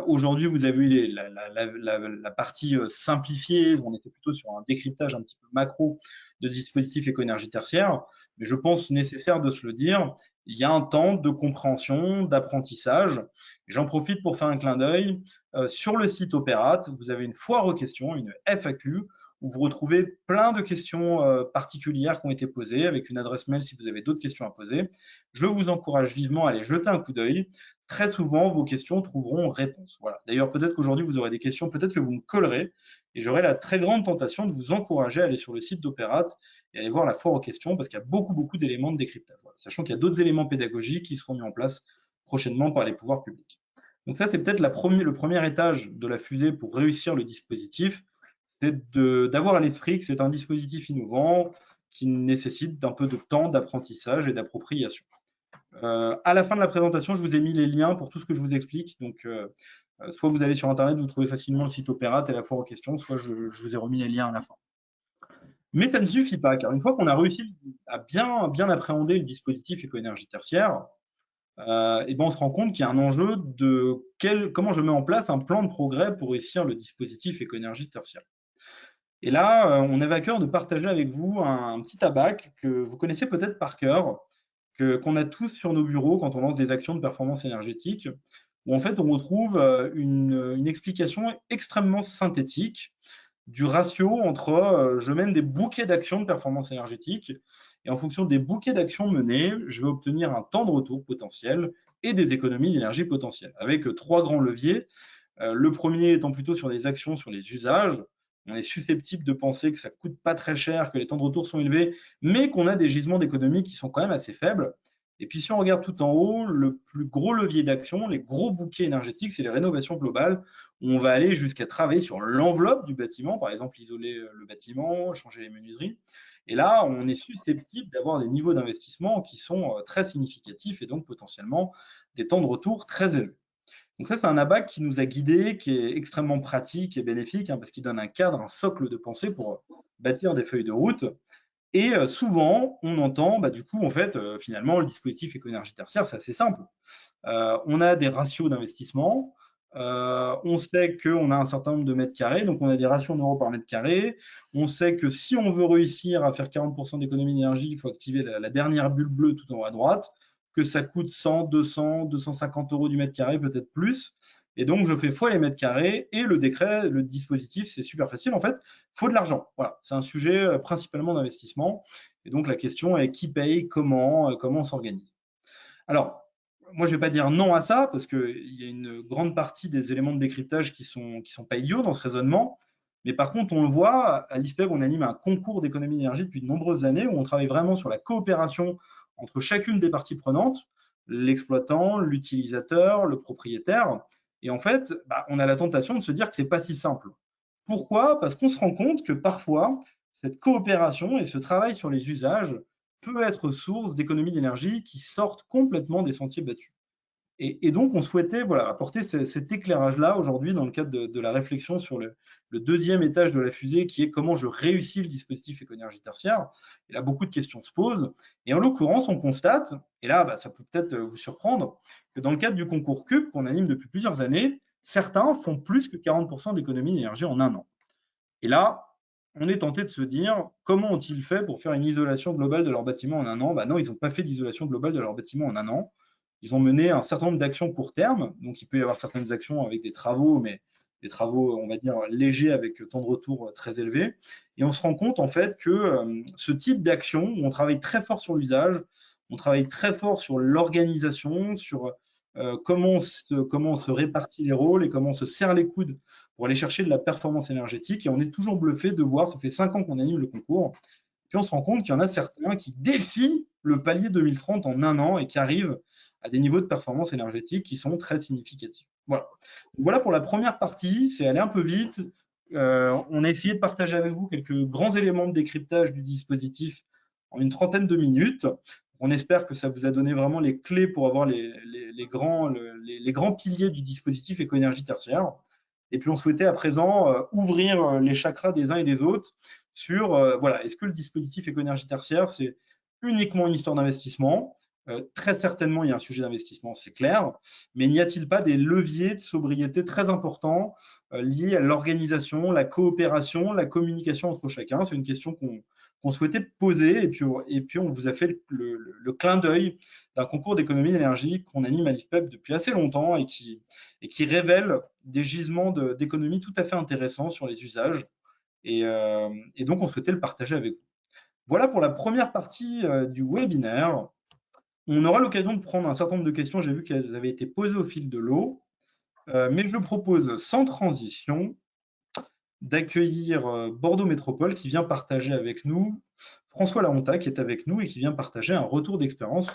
Aujourd'hui, vous avez eu la partie simplifiée. On était plutôt sur un décryptage un petit peu macro de dispositifs éco-énergie tertiaire. Mais je pense nécessaire de se le dire, il y a un temps de compréhension, d'apprentissage. J'en profite pour faire un clin d'œil. Sur le site Operate, vous avez une foire aux questions, une FAQ, où vous retrouvez plein de questions particulières qui ont été posées, avec une adresse mail si vous avez d'autres questions à poser. Je vous encourage vivement à aller jeter un coup d'œil. Très souvent, vos questions trouveront réponse. Voilà. D'ailleurs, peut-être qu'aujourd'hui, vous aurez des questions, peut-être que vous me collerez, et j'aurai la très grande tentation de vous encourager à aller sur le site d'Operate et aller voir la foire aux questions, parce qu'il y a beaucoup d'éléments de décryptage. Voilà. Sachant qu'il y a d'autres éléments pédagogiques qui seront mis en place prochainement par les pouvoirs publics. Donc ça, c'est peut-être le premier étage de la fusée pour réussir le dispositif, c'est d'avoir à l'esprit que c'est un dispositif innovant qui nécessite un peu de temps d'apprentissage et d'appropriation. À la fin de la présentation, je vous ai mis les liens pour tout ce que je vous explique. Donc, soit vous allez sur Internet, vous trouvez facilement le site Operate et la foire aux questions, soit je vous ai remis les liens à la fin. Mais ça ne suffit pas, car une fois qu'on a réussi à bien appréhender le dispositif éco-énergie tertiaire, et ben on se rend compte qu'il y a un enjeu de comment je mets en place un plan de progrès pour réussir le dispositif éco-énergie tertiaire. Et là, on avait à cœur de partager avec vous un petit abac que vous connaissez peut-être par cœur, qu'on a tous sur nos bureaux quand on lance des actions de performance énergétique, où en fait on retrouve une explication extrêmement synthétique du ratio entre je mène des bouquets d'actions de performance énergétique et en fonction des bouquets d'actions menés, je vais obtenir un temps de retour potentiel et des économies d'énergie potentielles, avec 3 grands leviers. Le premier étant plutôt sur des actions sur les usages. On est susceptible de penser que ça ne coûte pas très cher, que les temps de retour sont élevés, mais qu'on a des gisements d'économie qui sont quand même assez faibles. Et puis si on regarde tout en haut, le plus gros levier d'action, les gros bouquets énergétiques, c'est les rénovations globales, où on va aller jusqu'à travailler sur l'enveloppe du bâtiment, par exemple isoler le bâtiment, changer les menuiseries. Et là, on est susceptible d'avoir des niveaux d'investissement qui sont très significatifs et donc potentiellement des temps de retour très élevés. Donc ça, c'est un abac qui nous a guidés, qui est extrêmement pratique et bénéfique, parce qu'il donne un cadre, un socle de pensée pour bâtir des feuilles de route. Et souvent, on entend, du coup, en fait, finalement, le dispositif éco-énergie tertiaire, c'est assez simple. On a des ratios d'investissement, on sait qu'on a un certain nombre de mètres carrés, donc on a des ratios en euros par mètre carré. On sait que si on veut réussir à faire 40% d'économie d'énergie, il faut activer la dernière bulle bleue tout en haut à droite, que ça coûte 100, 200, 250 euros du mètre carré, peut-être plus. Et donc, je fais fois les mètres carrés et le décret, le dispositif, c'est super facile. En fait, il faut de l'argent. Voilà, c'est un sujet principalement d'investissement. Et donc, la question est qui paye, comment on s'organise. Alors, moi, je ne vais pas dire non à ça, parce qu'il y a une grande partie des éléments de décryptage qui sont pas idiots dans ce raisonnement. Mais par contre, on le voit, à l'ISPEB, on anime un concours d'économie d'énergie depuis de nombreuses années, où on travaille vraiment sur la coopération entre chacune des parties prenantes, l'exploitant, l'utilisateur, le propriétaire. Et en fait, on a la tentation de se dire que ce n'est pas si simple. Pourquoi? Parce qu'on se rend compte que parfois, cette coopération et ce travail sur les usages peut être source d'économies d'énergie qui sortent complètement des sentiers battus. Et donc, on souhaitait apporter cet éclairage-là aujourd'hui dans le cadre de la réflexion sur le deuxième étage de la fusée, qui est comment je réussis le dispositif éco-énergie tertiaire. Et là, beaucoup de questions se posent. Et en l'occurrence, on constate, et là, ça peut peut-être vous surprendre, que dans le cadre du concours CUP qu'on anime depuis plusieurs années, certains font plus que 40% d'économie d'énergie en un an. Et là, on est tenté de se dire, comment ont-ils fait pour faire une isolation globale de leur bâtiment en un an? Non, ils n'ont pas fait d'isolation globale de leur bâtiment en un an. Ils ont mené un certain nombre d'actions court terme. Donc, il peut y avoir certaines actions avec des travaux, mais des travaux, on va dire, légers avec temps de retour très élevé. Et on se rend compte, en fait, que ce type d'action, où on travaille très fort sur l'usage, on travaille très fort sur l'organisation, sur comment on se répartit les rôles et comment on se serre les coudes pour aller chercher de la performance énergétique. Et on est toujours bluffé de voir, ça fait 5 ans qu'on anime le concours, puis on se rend compte qu'il y en a certains qui défient le palier 2030 en un an et qui arrivent à des niveaux de performance énergétique qui sont très significatifs. Voilà pour la première partie, c'est aller un peu vite. On a essayé de partager avec vous quelques grands éléments de décryptage du dispositif en une trentaine de minutes. On espère que ça vous a donné vraiment les clés pour avoir les grands piliers du dispositif éco-énergie tertiaire. Et puis on souhaitait à présent ouvrir les chakras des uns et des autres sur, est-ce que le dispositif éco-énergie tertiaire, c'est uniquement une histoire d'investissement? Très certainement, il y a un sujet d'investissement, c'est clair, mais n'y a-t-il pas des leviers de sobriété très importants liés à l'organisation, la coopération, la communication entre chacun? C'est une question qu'on souhaitait poser, et puis on vous a fait le clin d'œil d'un concours d'économie d'énergie qu'on anime à l'IFPEB depuis assez longtemps et qui révèle des gisements d'économie tout à fait intéressants sur les usages. Et donc, on souhaitait le partager avec vous. Voilà pour la première partie du webinaire. On aura l'occasion de prendre un certain nombre de questions. J'ai vu qu'elles avaient été posées au fil de l'eau. Mais je propose, sans transition, d'accueillir Bordeaux Métropole qui vient partager avec nous, François Lahonta qui est avec nous et qui vient partager un retour d'expérience.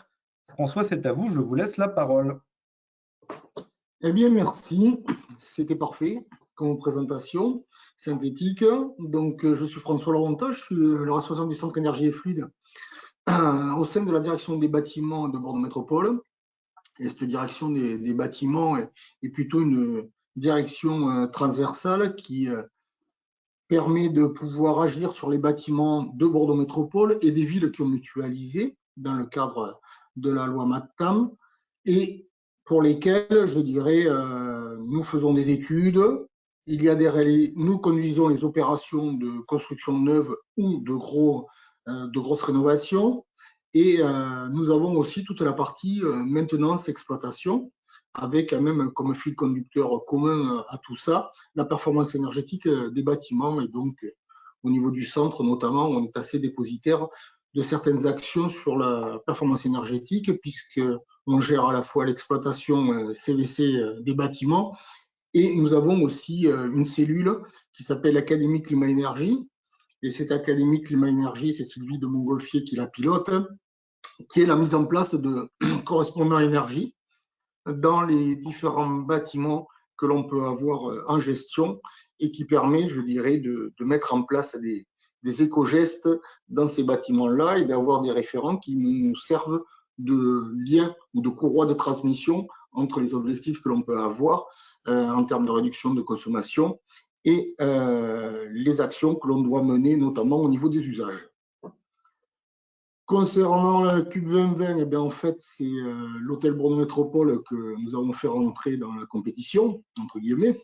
François, c'est à vous, je vous laisse la parole. Eh bien, merci. C'était parfait comme présentation synthétique. Donc, je suis François Lahonta, je suis le responsable du Centre Énergie et Fluide au sein de la direction des bâtiments de Bordeaux Métropole. Et cette direction des bâtiments est plutôt une direction transversale qui permet de pouvoir agir sur les bâtiments de Bordeaux Métropole et des villes qui ont mutualisé dans le cadre de la loi MATTAM et pour lesquels, je dirais, nous faisons des études. Nous conduisons les opérations de construction neuve ou de grosses rénovations. Et nous avons aussi toute la partie maintenance, exploitation, avec quand même comme fil conducteur commun à tout ça, la performance énergétique des bâtiments. Et donc, au niveau du centre, notamment, on est assez dépositaire de certaines actions sur la performance énergétique, puisqu'on gère à la fois l'exploitation CVC des bâtiments, et nous avons aussi une cellule qui s'appelle l'Académie Climat-Énergie. Et cette Académie Climat-Énergie, c'est Sylvie de Montgolfier qui la pilote, qui est la mise en place de correspondants énergie dans les différents bâtiments que l'on peut avoir en gestion et qui permet, je dirais, de mettre en place des éco-gestes dans ces bâtiments-là et d'avoir des référents qui nous servent de lien ou de courroie de transmission entre les objectifs que l'on peut avoir en termes de réduction de consommation et les actions que l'on doit mener, notamment au niveau des usages. Concernant le CUP 2020, eh bien, en fait, c'est l'hôtel Bordeaux Métropole que nous avons fait rentrer dans la compétition, entre guillemets.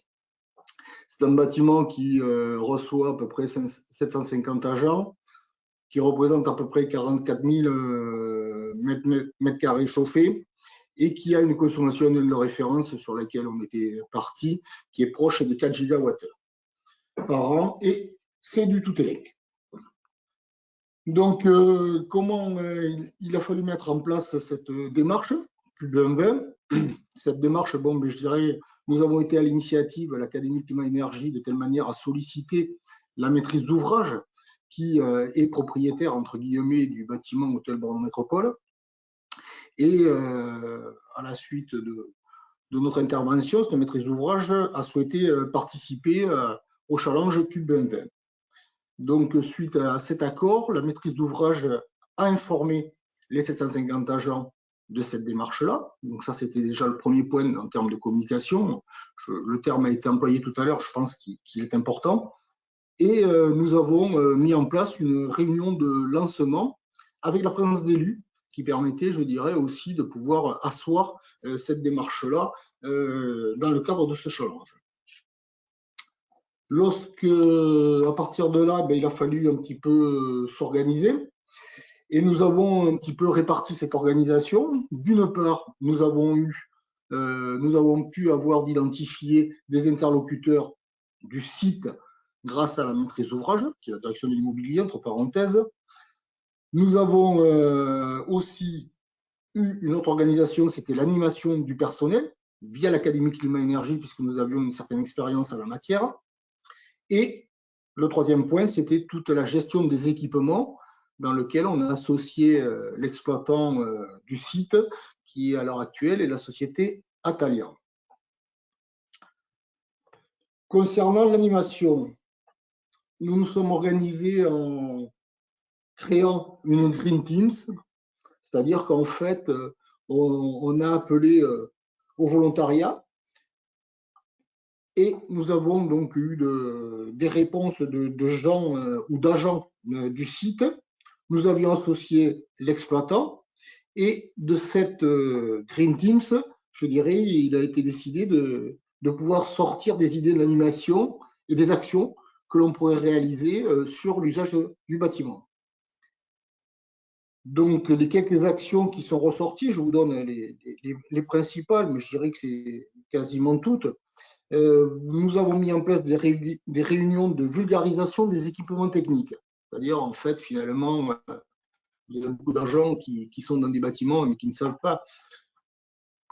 C'est un bâtiment qui reçoit à peu près 750 agents, qui représente à peu près 44 000 mètres carrés chauffés et qui a une consommation annuelle de référence sur laquelle on était parti, qui est proche de 4 gigawattheures par an, et c'est du tout électrique. Donc, comment il a fallu mettre en place cette démarche, CUP 2020. Cette démarche, bon, je dirais, nous avons été à l'initiative à l'Académie Climat-Énergie de telle manière à solliciter la maîtrise d'ouvrage qui est propriétaire, entre guillemets, du bâtiment Hôtel Bordeaux Métropole. Et à la suite de notre intervention, cette maîtrise d'ouvrage a souhaité participer au challenge CUP 2020. Donc, suite à cet accord, la maîtrise d'ouvrage a informé les 750 agents de cette démarche-là. Donc ça, c'était déjà le premier point en termes de communication. Le terme a été employé tout à l'heure, je pense qu'il est important. Et nous avons mis en place une réunion de lancement avec la présence d'élus qui permettait, je dirais, aussi de pouvoir asseoir cette démarche-là dans le cadre de ce challenge. À partir de là, il a fallu un petit peu s'organiser et nous avons un petit peu réparti cette organisation. D'une part, nous avons pu avoir d'identifier des interlocuteurs du site grâce à la maîtrise d'ouvrage, qui est la direction de l'immobilier, entre parenthèses. Nous avons aussi eu une autre organisation, c'était l'animation du personnel via l'Académie Climat-Énergie, puisque nous avions une certaine expérience en la matière. Et le troisième point, c'était toute la gestion des équipements dans lequel on a associé l'exploitant du site, qui à l'heure actuelle est la société Atalia. Concernant l'animation, nous nous sommes organisés en créant une Green Teams, c'est-à-dire qu'en fait, on a appelé au volontariat et nous avons donc eu des réponses de gens ou d'agents du site. Nous avions associé l'exploitant et de cette Green Teams, je dirais, il a été décidé de pouvoir sortir des idées de l'animation et des actions que l'on pourrait réaliser sur l'usage du bâtiment. Donc, les quelques actions qui sont ressorties, je vous donne les principales, mais je dirais que c'est quasiment toutes. Nous avons mis en place des réunions de vulgarisation des équipements techniques. C'est-à-dire, en fait, finalement, il y a beaucoup d'agents qui sont dans des bâtiments mais qui ne savent pas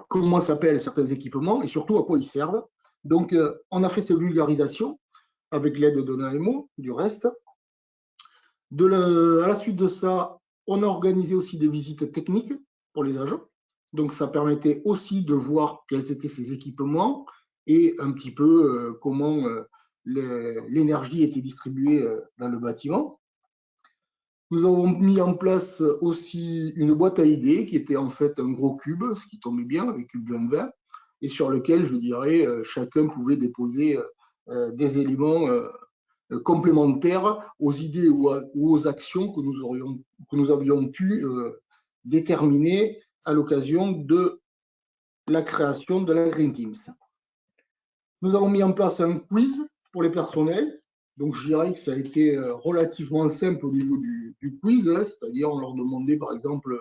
comment s'appellent certains équipements et surtout à quoi ils servent. Donc, on a fait cette vulgarisation avec l'aide de Naemo, du reste. À la suite de ça, on a organisé aussi des visites techniques pour les agents. Donc, ça permettait aussi de voir quels étaient ces équipements et un petit peu comment l'énergie était distribuée dans le bâtiment. Nous avons mis en place aussi une boîte à idées qui était en fait un gros cube, ce qui tombait bien avec cube 2020, et sur lequel, je dirais, chacun pouvait déposer des éléments complémentaires aux idées ou aux actions que nous avions pu déterminer à l'occasion de la création de la Green Teams. Nous avons mis en place un quiz pour les personnels. Donc, je dirais que ça a été relativement simple au niveau du quiz, hein, c'est-à-dire on leur demandait par exemple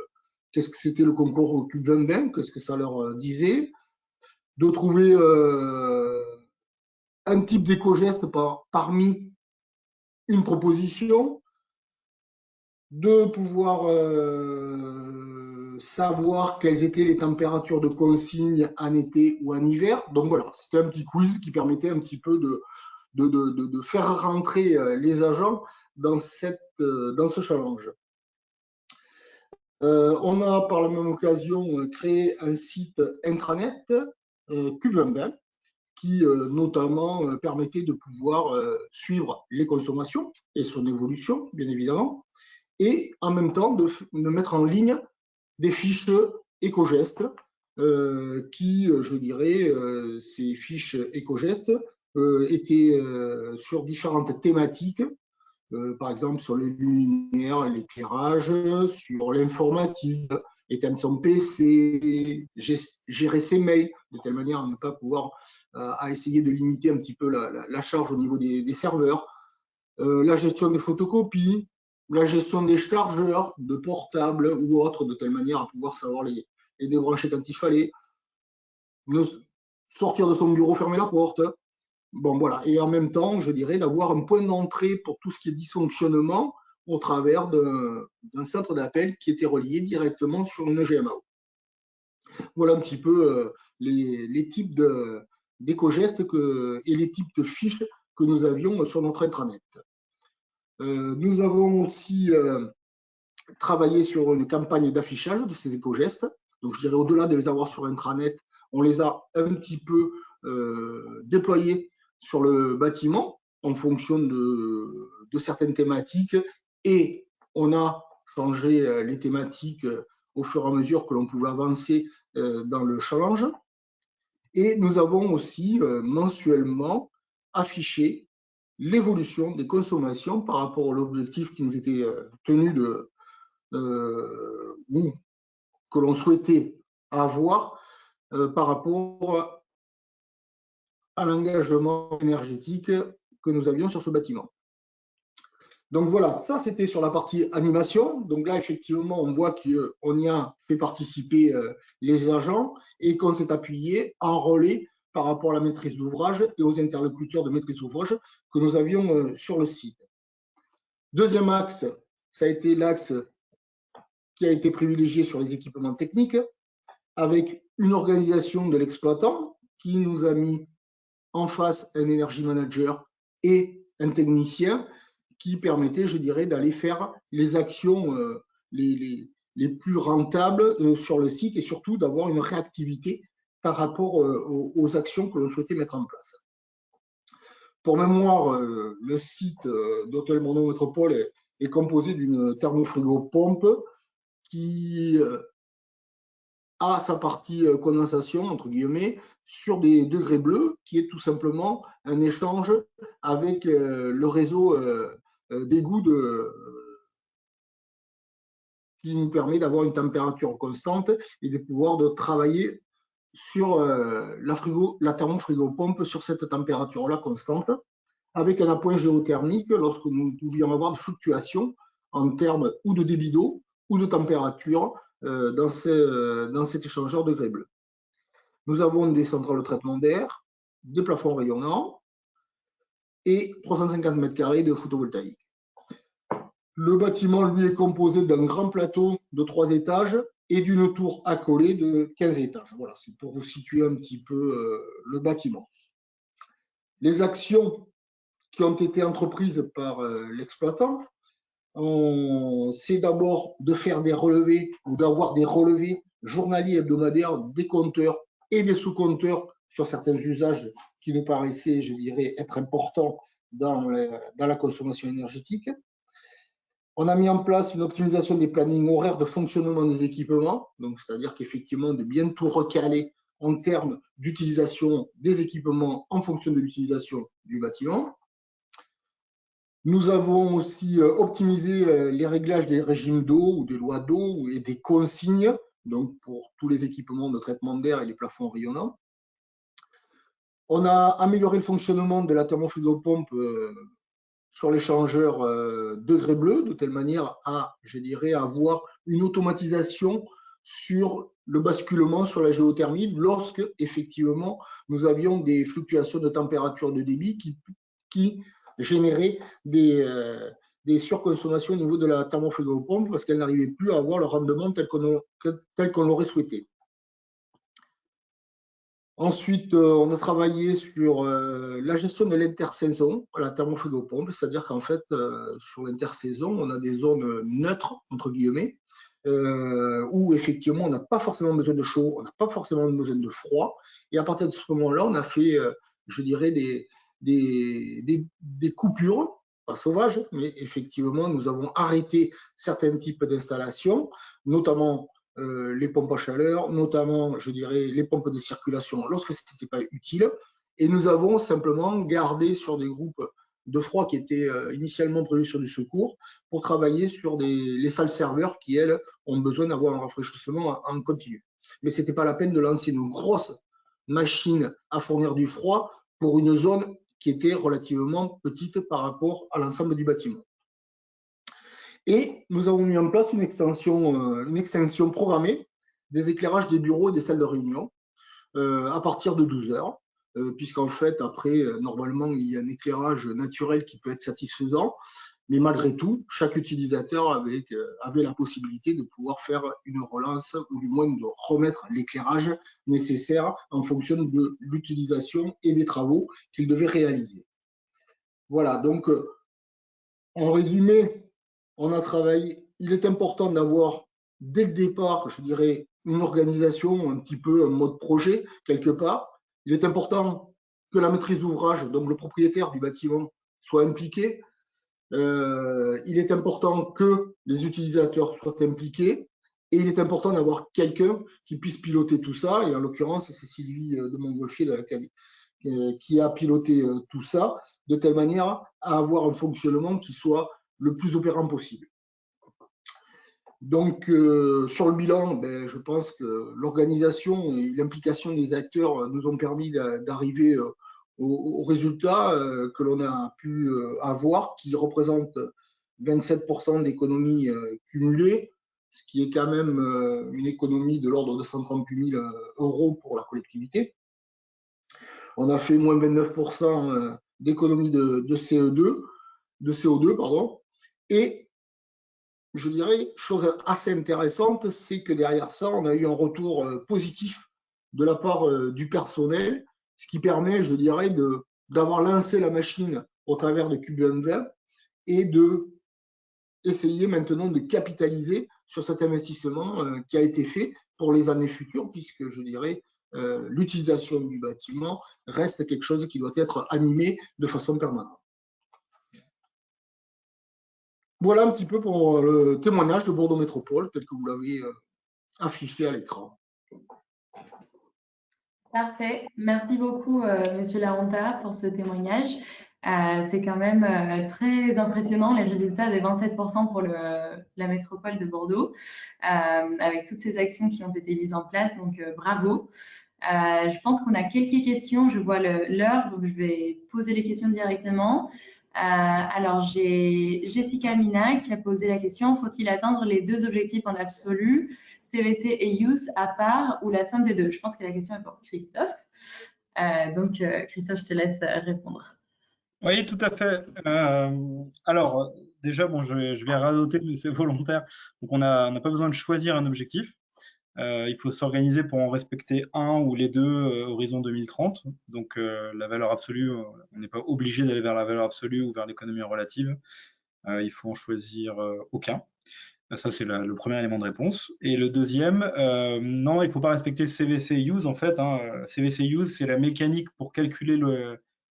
qu'est-ce que c'était le concours au Cube 2020, qu'est-ce que ça leur disait, de trouver un type d'éco-geste parmi une proposition, de pouvoir savoir quelles étaient les températures de consigne en été ou en hiver. Donc voilà, c'était un petit quiz qui permettait un petit peu de faire rentrer les agents dans ce challenge. On a par la même occasion créé un site intranet Cube20 qui notamment permettait de pouvoir suivre les consommations et son évolution, bien évidemment, et en même temps de mettre en ligne des fiches éco-gestes qui, je dirais, ces fiches éco-gestes étaient sur différentes thématiques, par exemple sur les luminaires et l'éclairage, sur l'informatique, éteindre son PC, gérer ses mails, de telle manière à ne pas pouvoir à essayer de limiter un petit peu la charge au niveau des serveurs, la gestion des photocopies, la gestion des chargeurs de portables ou autres, de telle manière à pouvoir savoir les débrancher quand il fallait, sortir de son bureau, fermer la porte. Bon, voilà. Et en même temps, je dirais d'avoir un point d'entrée pour tout ce qui est dysfonctionnement au travers d'un centre d'appel qui était relié directement sur une GMAO. Voilà un petit peu les types d'éco-gestes et les types de fiches que nous avions sur notre intranet. Nous avons aussi travaillé sur une campagne d'affichage de ces éco-gestes. Donc, je dirais, au-delà de les avoir sur intranet, on les a un petit peu déployés sur le bâtiment en fonction de certaines thématiques et on a changé les thématiques au fur et à mesure que l'on pouvait avancer dans le challenge. Et nous avons aussi mensuellement affiché l'évolution des consommations par rapport à l'objectif qui nous était tenu que l'on souhaitait avoir par rapport à l'engagement énergétique que nous avions sur ce bâtiment. Donc voilà, ça c'était sur la partie animation. Donc là, effectivement, on voit qu'on y a fait participer les agents et qu'on s'est appuyé en relais par rapport à la maîtrise d'ouvrage et aux interlocuteurs de maîtrise d'ouvrage que nous avions sur le site. Deuxième axe, ça a été l'axe qui a été privilégié sur les équipements techniques avec une organisation de l'exploitant qui nous a mis en face un energy manager et un technicien qui permettait, je dirais, d'aller faire les actions les plus rentables sur le site et surtout d'avoir une réactivité par rapport aux actions que l'on souhaitait mettre en place. Pour mémoire, le site d'Hôtel Bordeaux Métropole est composé d'une thermofrigo-pompe qui a sa partie condensation, entre guillemets, sur des degrés bleus, qui est tout simplement un échange avec le réseau d'égout qui nous permet d'avoir une température constante et de pouvoir travailler sur la thermofrigo-pompe sur cette température-là constante, avec un appoint géothermique lorsque nous pouvions avoir des fluctuations en termes ou de débit d'eau ou de température dans cet échangeur degrés bleus. Nous avons des centrales de traitement d'air, des plafonds rayonnants et 350 m² de photovoltaïque. Le bâtiment, lui, est composé d'un grand plateau de 3 étages et d'une tour accolée de 15 étages. Voilà, c'est pour vous situer un petit peu le bâtiment. Les actions qui ont été entreprises par l'exploitant, c'est d'abord de faire des relevés ou d'avoir des relevés journaliers hebdomadaires des compteurs et des sous-compteurs sur certains usages qui nous paraissaient, je dirais, être importants dans la consommation énergétique. On a mis en place une optimisation des plannings horaires de fonctionnement des équipements, donc c'est-à-dire qu'effectivement de bien tout recaler en termes d'utilisation des équipements en fonction de l'utilisation du bâtiment. Nous avons aussi optimisé les réglages des régimes d'eau ou des lois d'eau et des consignes, donc pour tous les équipements de traitement d'air et les plafonds rayonnants. On a amélioré le fonctionnement de la thermofrigo-pompe sur l'échangeur degrés bleus, de telle manière à, je dirais, avoir une automatisation sur le basculement sur la géothermie lorsque, effectivement, nous avions des fluctuations de température de débit qui généraient des surconsommations au niveau de la thermofrigo-pompe parce qu'elle n'arrivait plus à avoir le rendement tel qu'on l'aurait souhaité. Ensuite, on a travaillé sur la gestion de l'intersaison à la thermofrigo-pompe, c'est-à-dire qu'en fait, sur l'intersaison, on a des zones neutres, entre guillemets, où effectivement, on n'a pas forcément besoin de chaud, on n'a pas forcément besoin de froid. Et à partir de ce moment-là, on a fait, je dirais, des coupures, pas sauvages, mais effectivement, nous avons arrêté certains types d'installations, notamment les pompes à chaleur, notamment, je dirais, les pompes de circulation lorsque ce n'était pas utile. Et nous avons simplement gardé sur des groupes de froid qui étaient initialement prévus sur du secours pour travailler sur les salles serveurs qui, elles, ont besoin d'avoir un rafraîchissement en continu. Mais ce n'était pas la peine de lancer une grosse machine à fournir du froid pour une zone qui était relativement petite par rapport à l'ensemble du bâtiment. Et nous avons mis en place une extension programmée des éclairages des bureaux et des salles de réunion à partir de 12 heures, puisqu'en fait, après, normalement, il y a un éclairage naturel qui peut être satisfaisant, mais malgré tout, chaque utilisateur avait la possibilité de pouvoir faire une relance ou du moins de remettre l'éclairage nécessaire en fonction de l'utilisation et des travaux qu'il devait réaliser. Voilà, donc, en résumé, on a travaillé. Il est important d'avoir, dès le départ, je dirais, une organisation, un petit peu un mode projet, quelque part. Il est important que la maîtrise d'ouvrage, donc le propriétaire du bâtiment, soit impliqué. Il est important que les utilisateurs soient impliqués Et il est important d'avoir quelqu'un qui puisse piloter tout ça. Et en l'occurrence, c'est Sylvie de Montgolfier qui a piloté tout ça, de telle manière à avoir un fonctionnement qui soit le plus opérant possible. Donc, sur le bilan, je pense que l'organisation et l'implication des acteurs nous ont permis d'arriver au résultat que l'on a pu avoir, qui représente 27% d'économie cumulée, ce qui est quand même une économie de l'ordre de 138 000 € pour la collectivité. On a fait moins 29% d'économie de CO2, pardon, et je dirais, chose assez intéressante, c'est que derrière ça, on a eu un retour positif de la part du personnel, ce qui permet, je dirais, d'avoir lancé la machine au travers de QBM20 et de essayer maintenant de capitaliser sur cet investissement qui a été fait pour les années futures, puisque, je dirais, l'utilisation du bâtiment reste quelque chose qui doit être animé de façon permanente. Voilà un petit peu pour le témoignage de Bordeaux Métropole, tel que vous l'avez affiché à l'écran. Parfait. Merci beaucoup, Monsieur Larenta, pour ce témoignage. C'est quand même très impressionnant, les résultats de 27% pour la métropole de Bordeaux, avec toutes ces actions qui ont été mises en place. Donc, bravo. Je pense qu'on a quelques questions. Je vois l'heure, donc je vais poser les questions directement. Alors, j'ai Jessica Mina qui a posé la question: faut-il atteindre les deux objectifs en absolu, CVC et Youth à part, ou la somme des deux? Je pense que la question est pour Christophe. Donc, Christophe, je te laisse répondre. Oui, tout à fait. Alors, déjà, bon, je vais radoter, mais c'est volontaire. Donc, on n'a pas besoin de choisir un objectif. Il faut s'organiser pour en respecter un ou les deux horizon 2030. Donc, la valeur absolue, on n'est pas obligé d'aller vers la valeur absolue ou vers l'économie relative. Il faut en choisir aucun. Ça, c'est le premier élément de réponse. Et le deuxième, non, il ne faut pas respecter CVC Use, en fait. CVC Use, c'est la mécanique pour calculer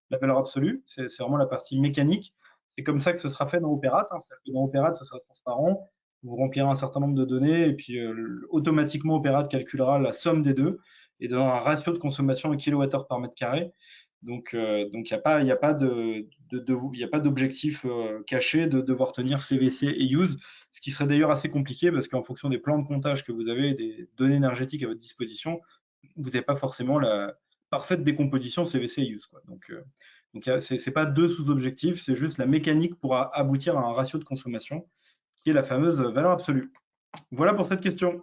la valeur absolue. C'est vraiment la partie mécanique. C'est comme ça que ce sera fait dans Opérate. C'est-à-dire que dans Opérate, ça sera transparent. Vous remplirez un certain nombre de données et puis automatiquement, Opérate calculera la somme des deux et donnera un ratio de consommation en kilowattheure par mètre carré. Donc, il n'y a pas d'objectif caché de devoir tenir CVC et Use, ce qui serait d'ailleurs assez compliqué parce qu'en fonction des plans de comptage que vous avez, des données énergétiques à votre disposition, vous n'avez pas forcément la parfaite décomposition CVC et Use, quoi. Donc ce n'est pas deux sous-objectifs, c'est juste la mécanique pour aboutir à un ratio de consommation qui est la fameuse valeur absolue. Voilà pour cette question.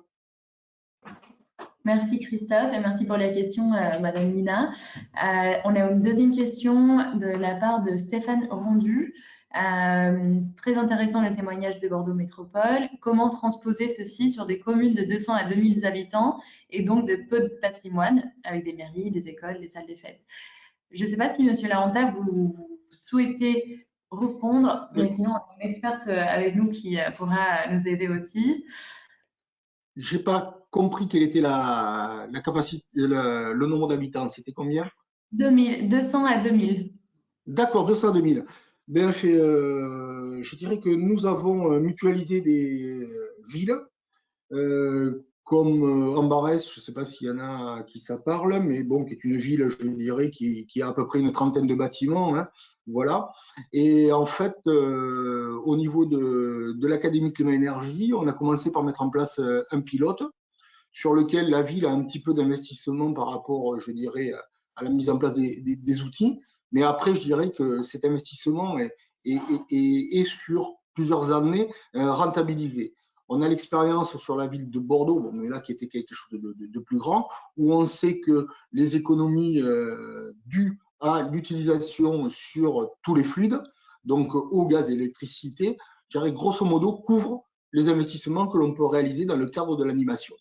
Merci Christophe et merci pour la question, Madame Nina. On a une deuxième question de la part de Stéphane Rondu. Très intéressant le témoignage de Bordeaux Métropole. Comment transposer ceci sur des communes de 200 à 2000 habitants et donc de peu de patrimoine avec des mairies, des écoles, des salles des fêtes? Je ne sais pas si Monsieur Larenta, vous souhaitez répondre, mais sinon on a une experte avec nous qui pourra nous aider aussi. Je n'ai pas compris quelle était la capacité, le nombre d'habitants. C'était combien? 200 à 2000. D'accord, 200 à 2000. Je dirais que nous avons mutualisé des villes, comme Ambarès, je ne sais pas s'il y en a qui ça parle, mais bon, qui est une ville, je dirais, qui a à peu près une trentaine de bâtiments, voilà. Et en fait, au niveau de l'Académie Climat Énergie, on a commencé par mettre en place un pilote sur lequel la ville a un petit peu d'investissement par rapport, je dirais, à la mise en place des outils. Mais après, je dirais que cet investissement est sur plusieurs années rentabilisé. On a l'expérience sur la ville de Bordeaux, mais là qui était quelque chose de plus grand, où on sait que les économies dues à l'utilisation sur tous les fluides, donc eau, gaz et électricité, je dirais grosso modo couvrent les investissements que l'on peut réaliser dans le cadre de l'animation.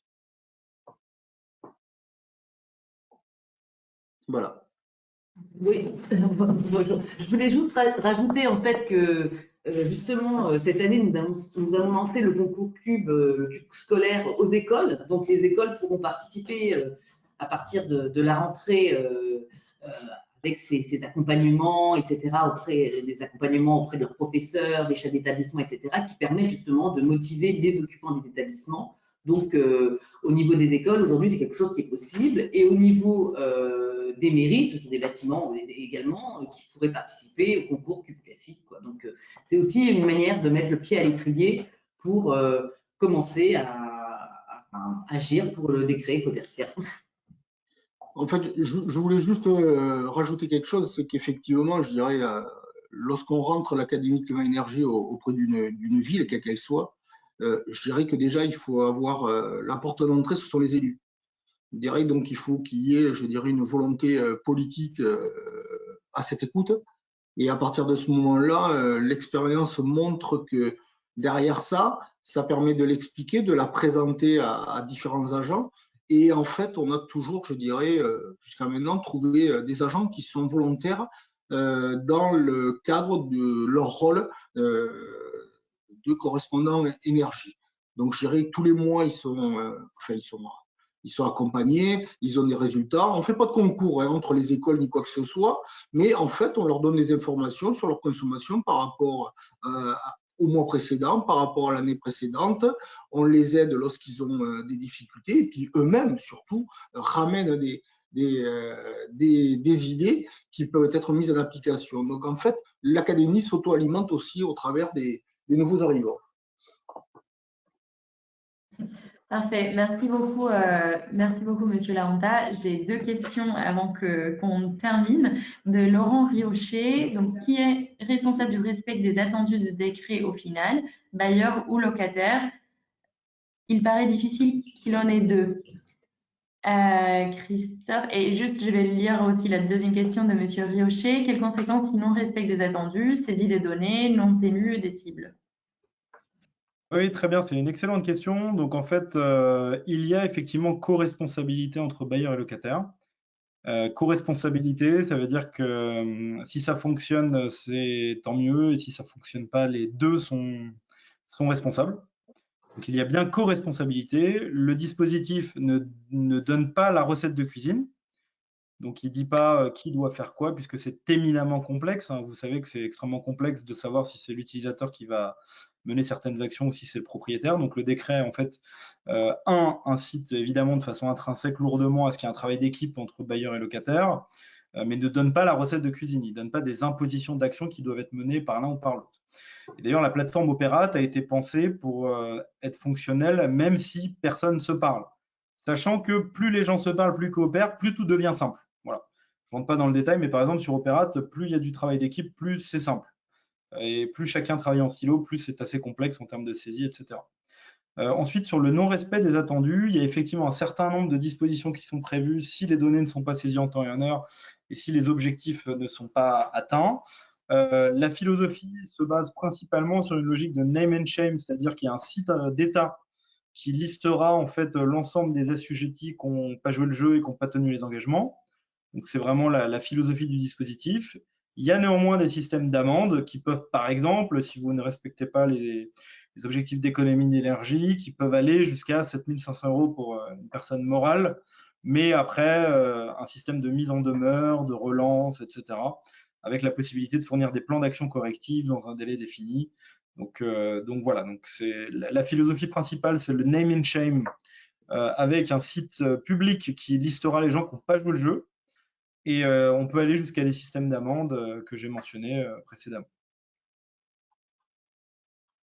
Voilà. Oui, bonjour. Je voulais juste rajouter en fait que justement cette année nous allons lancer le concours Cube, le Cube scolaire aux écoles. Donc les écoles pourront participer à partir de la rentrée avec ces accompagnements, etc., des accompagnements auprès de leurs professeurs, des chefs d'établissement, etc., qui permettent justement de motiver les occupants des établissements Donc, au niveau des écoles, aujourd'hui, c'est quelque chose qui est possible. Et au niveau des mairies, ce sont des bâtiments également qui pourraient participer au concours Cube Classique, quoi. Donc, c'est aussi une manière de mettre le pied à l'étrier pour commencer à agir pour le décret écotertiaire. En fait, je voulais juste rajouter quelque chose, c'est qu'effectivement, je dirais, lorsqu'on rentre à l'Académie de Climat et Énergie auprès d'une ville, quelle qu'elle soit, je dirais que déjà, il faut avoir la porte d'entrée, ce sont les élus. Je dirais donc il faut qu'il y ait, je dirais, une volonté politique à cette écoute. Et à partir de ce moment-là, l'expérience montre que derrière ça, ça permet de l'expliquer, de la présenter à différents agents. Et en fait, on a toujours, je dirais, jusqu'à maintenant, trouvé des agents qui sont volontaires dans le cadre de leur rôle de correspondant énergie. Donc, je dirais que tous les mois, ils sont accompagnés, ils ont des résultats. On ne fait pas de concours entre les écoles ni quoi que ce soit, mais en fait, on leur donne des informations sur leur consommation par rapport au mois précédent, par rapport à l'année précédente. On les aide lorsqu'ils ont des difficultés, et puis eux-mêmes, surtout, ramènent des idées qui peuvent être mises en application. Donc, en fait, l'académie s'auto-alimente aussi au travers des nouveaux arrivants. Parfait, merci beaucoup, Monsieur Larenta. J'ai deux questions avant qu'on termine. De Laurent Riochet, donc qui est responsable du respect des attendus de décret au final, bailleur ou locataire? Il paraît difficile qu'il en ait deux. Christophe, et juste je vais lire aussi la deuxième question de Monsieur Riochet. Quelles conséquences si non-respect des attendus, saisie des données, non tenues des cibles? Oui, très bien, c'est une excellente question. Donc en fait, il y a effectivement co-responsabilité entre bailleur et locataire. Co-responsabilité, ça veut dire que si ça fonctionne, c'est tant mieux, et si ça fonctionne pas, les deux sont responsables. Donc il y a bien co-responsabilité. Le dispositif ne donne pas la recette de cuisine. Donc, il ne dit pas qui doit faire quoi, puisque c'est éminemment complexe. Vous savez que c'est extrêmement complexe de savoir si c'est l'utilisateur qui va mener certaines actions ou si c'est le propriétaire. Donc, le décret, en fait, incite évidemment de façon intrinsèque lourdement à ce qu'il y ait un travail d'équipe entre bailleur et locataire, mais ne donne pas la recette de cuisine. Il ne donne pas des impositions d'actions qui doivent être menées par l'un ou par l'autre. Et d'ailleurs, la plateforme Opérate a été pensée pour être fonctionnelle, même si personne ne se parle. Sachant que plus les gens se parlent, plus coopèrent, plus tout devient simple. Voilà. Je ne rentre pas dans le détail, mais par exemple, sur Opérate, plus il y a du travail d'équipe, plus c'est simple. Et plus chacun travaille en silo, plus c'est assez complexe en termes de saisie, etc. Ensuite, sur le non-respect des attendus, il y a effectivement un certain nombre de dispositions qui sont prévues si les données ne sont pas saisies en temps et en heure et si les objectifs ne sont pas atteints. La philosophie se base principalement sur une logique de name and shame, c'est-à-dire qu'il y a un site d'État qui listera en fait l'ensemble des assujettis qui n'ont pas joué le jeu et qui n'ont pas tenu les engagements. Donc c'est vraiment la philosophie du dispositif. Il y a néanmoins des systèmes d'amende qui peuvent, par exemple, si vous ne respectez pas les objectifs d'économie d'énergie, qui peuvent aller jusqu'à 7 500 € pour une personne morale, mais après un système de mise en demeure, de relance, etc., avec la possibilité de fournir des plans d'action correctifs dans un délai défini. Donc voilà, donc la philosophie principale, c'est le name and shame, avec un site public qui listera les gens qui n'ont pas joué le jeu. Et on peut aller jusqu'à des systèmes d'amende que j'ai mentionnés précédemment.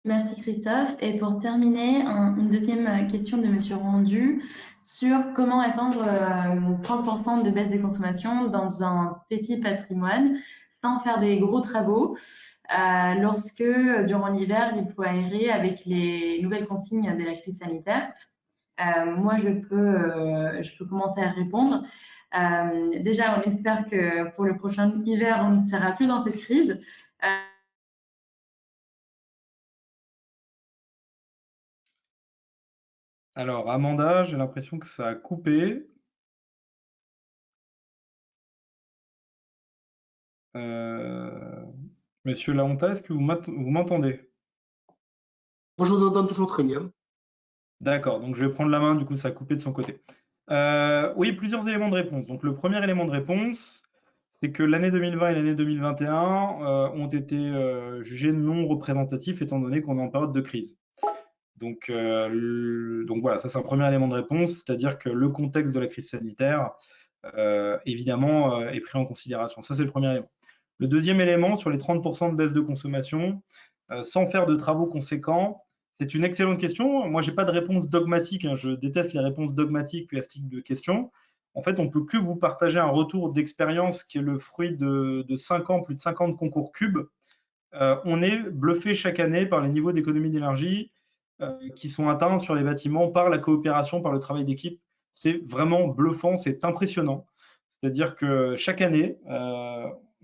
Merci Christophe. Et pour terminer, une deuxième question de Monsieur Rendu sur comment attendre 30% de baisse des consommations dans un petit patrimoine sans faire des gros travaux lorsque, durant l'hiver, il faut aérer avec les nouvelles consignes de la crise sanitaire. Moi, je peux commencer à répondre. Déjà, on espère que pour le prochain hiver, on ne sera plus dans cette crise. Alors, Amanda, j'ai l'impression que ça a coupé. Monsieur Lahonta, est-ce que vous m'entendez? Moi, je vous entends toujours très bien. D'accord, donc je vais prendre la main, du coup, ça a coupé de son côté. Oui, plusieurs éléments de réponse. Donc, le premier élément de réponse, c'est que l'année 2020 et l'année 2021 ont été jugés non représentatifs étant donné qu'on est en période de crise. Donc voilà, ça c'est un premier élément de réponse, c'est-à-dire que le contexte de la crise sanitaire, évidemment, est pris en considération. Ça, c'est le premier élément. Le deuxième élément, sur les 30% de baisse de consommation, sans faire de travaux conséquents, c'est une excellente question. Moi, je n'ai pas de réponse dogmatique, hein. Je déteste les réponses dogmatiques puis astiques de questions. En fait, on ne peut que vous partager un retour d'expérience qui est le fruit de 5 ans, plus de 5 ans de concours Cube. On est bluffé chaque année par les niveaux d'économie d'énergie qui sont atteints sur les bâtiments par la coopération, par le travail d'équipe. C'est vraiment bluffant, c'est impressionnant. C'est-à-dire que chaque année,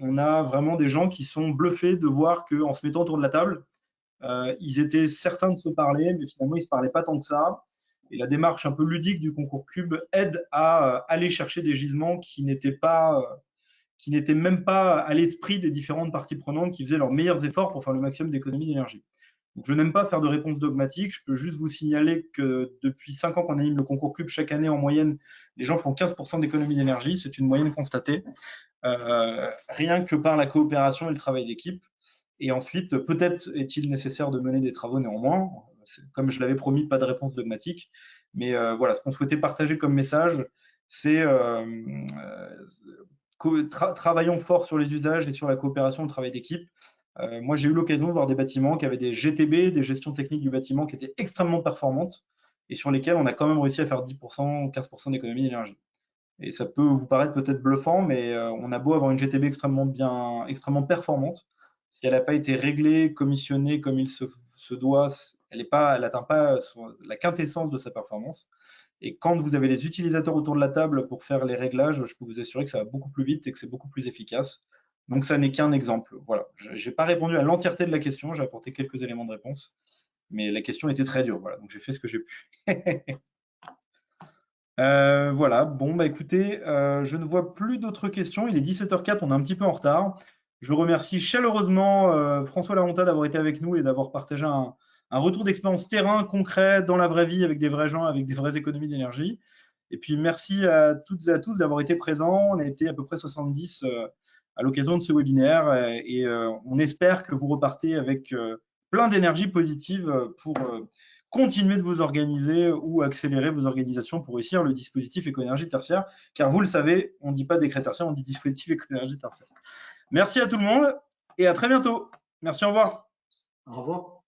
on a vraiment des gens qui sont bluffés de voir qu'en se mettant autour de la table, ils étaient certains de se parler, mais finalement, ils ne se parlaient pas tant que ça. Et la démarche un peu ludique du concours Cube aide à aller chercher des gisements qui n'étaient même pas à l'esprit des différentes parties prenantes qui faisaient leurs meilleurs efforts pour faire le maximum d'économie d'énergie. Donc, je n'aime pas faire de réponse dogmatique. Je peux juste vous signaler que depuis 5 ans qu'on anime le concours Cube, chaque année, en moyenne, les gens font 15% d'économie d'énergie. C'est une moyenne constatée, rien que par la coopération et le travail d'équipe. Et ensuite, peut-être est-il nécessaire de mener des travaux néanmoins. Comme je l'avais promis, pas de réponse dogmatique. Mais voilà, ce qu'on souhaitait partager comme message, c'est travaillons fort sur les usages et sur la coopération et le travail d'équipe. Moi, j'ai eu l'occasion de voir des bâtiments qui avaient des GTB, des gestions techniques du bâtiment qui étaient extrêmement performantes et sur lesquels on a quand même réussi à faire 10%, 15% d'économie d'énergie. Et ça peut vous paraître peut-être bluffant, mais on a beau avoir une GTB extrêmement performante. Si elle n'a pas été réglée, commissionnée comme il se doit, elle n'atteint pas la quintessence de sa performance. Et quand vous avez les utilisateurs autour de la table pour faire les réglages, je peux vous assurer que ça va beaucoup plus vite et que c'est beaucoup plus efficace. Donc, ça n'est qu'un exemple. Voilà. Je n'ai pas répondu à l'entièreté de la question, j'ai apporté quelques éléments de réponse, mais la question était très dure. Voilà. Donc, j'ai fait ce que j'ai pu. Voilà. Bon, bah écoutez, je ne vois plus d'autres questions. Il est 17h04, on est un petit peu en retard. Je remercie chaleureusement François Laronta d'avoir été avec nous et d'avoir partagé un retour d'expérience terrain concret dans la vraie vie avec des vrais gens, avec des vraies économies d'énergie. Et puis, merci à toutes et à tous d'avoir été présents. On a été à peu près 70 à l'occasion de ce webinaire et on espère que vous repartez avec plein d'énergie positive pour continuer de vous organiser ou accélérer vos organisations pour réussir le dispositif éco-énergie tertiaire. Car vous le savez, on ne dit pas décret tertiaire, on dit dispositif éco-énergie tertiaire. Merci à tout le monde et à très bientôt. Merci, au revoir. Au revoir.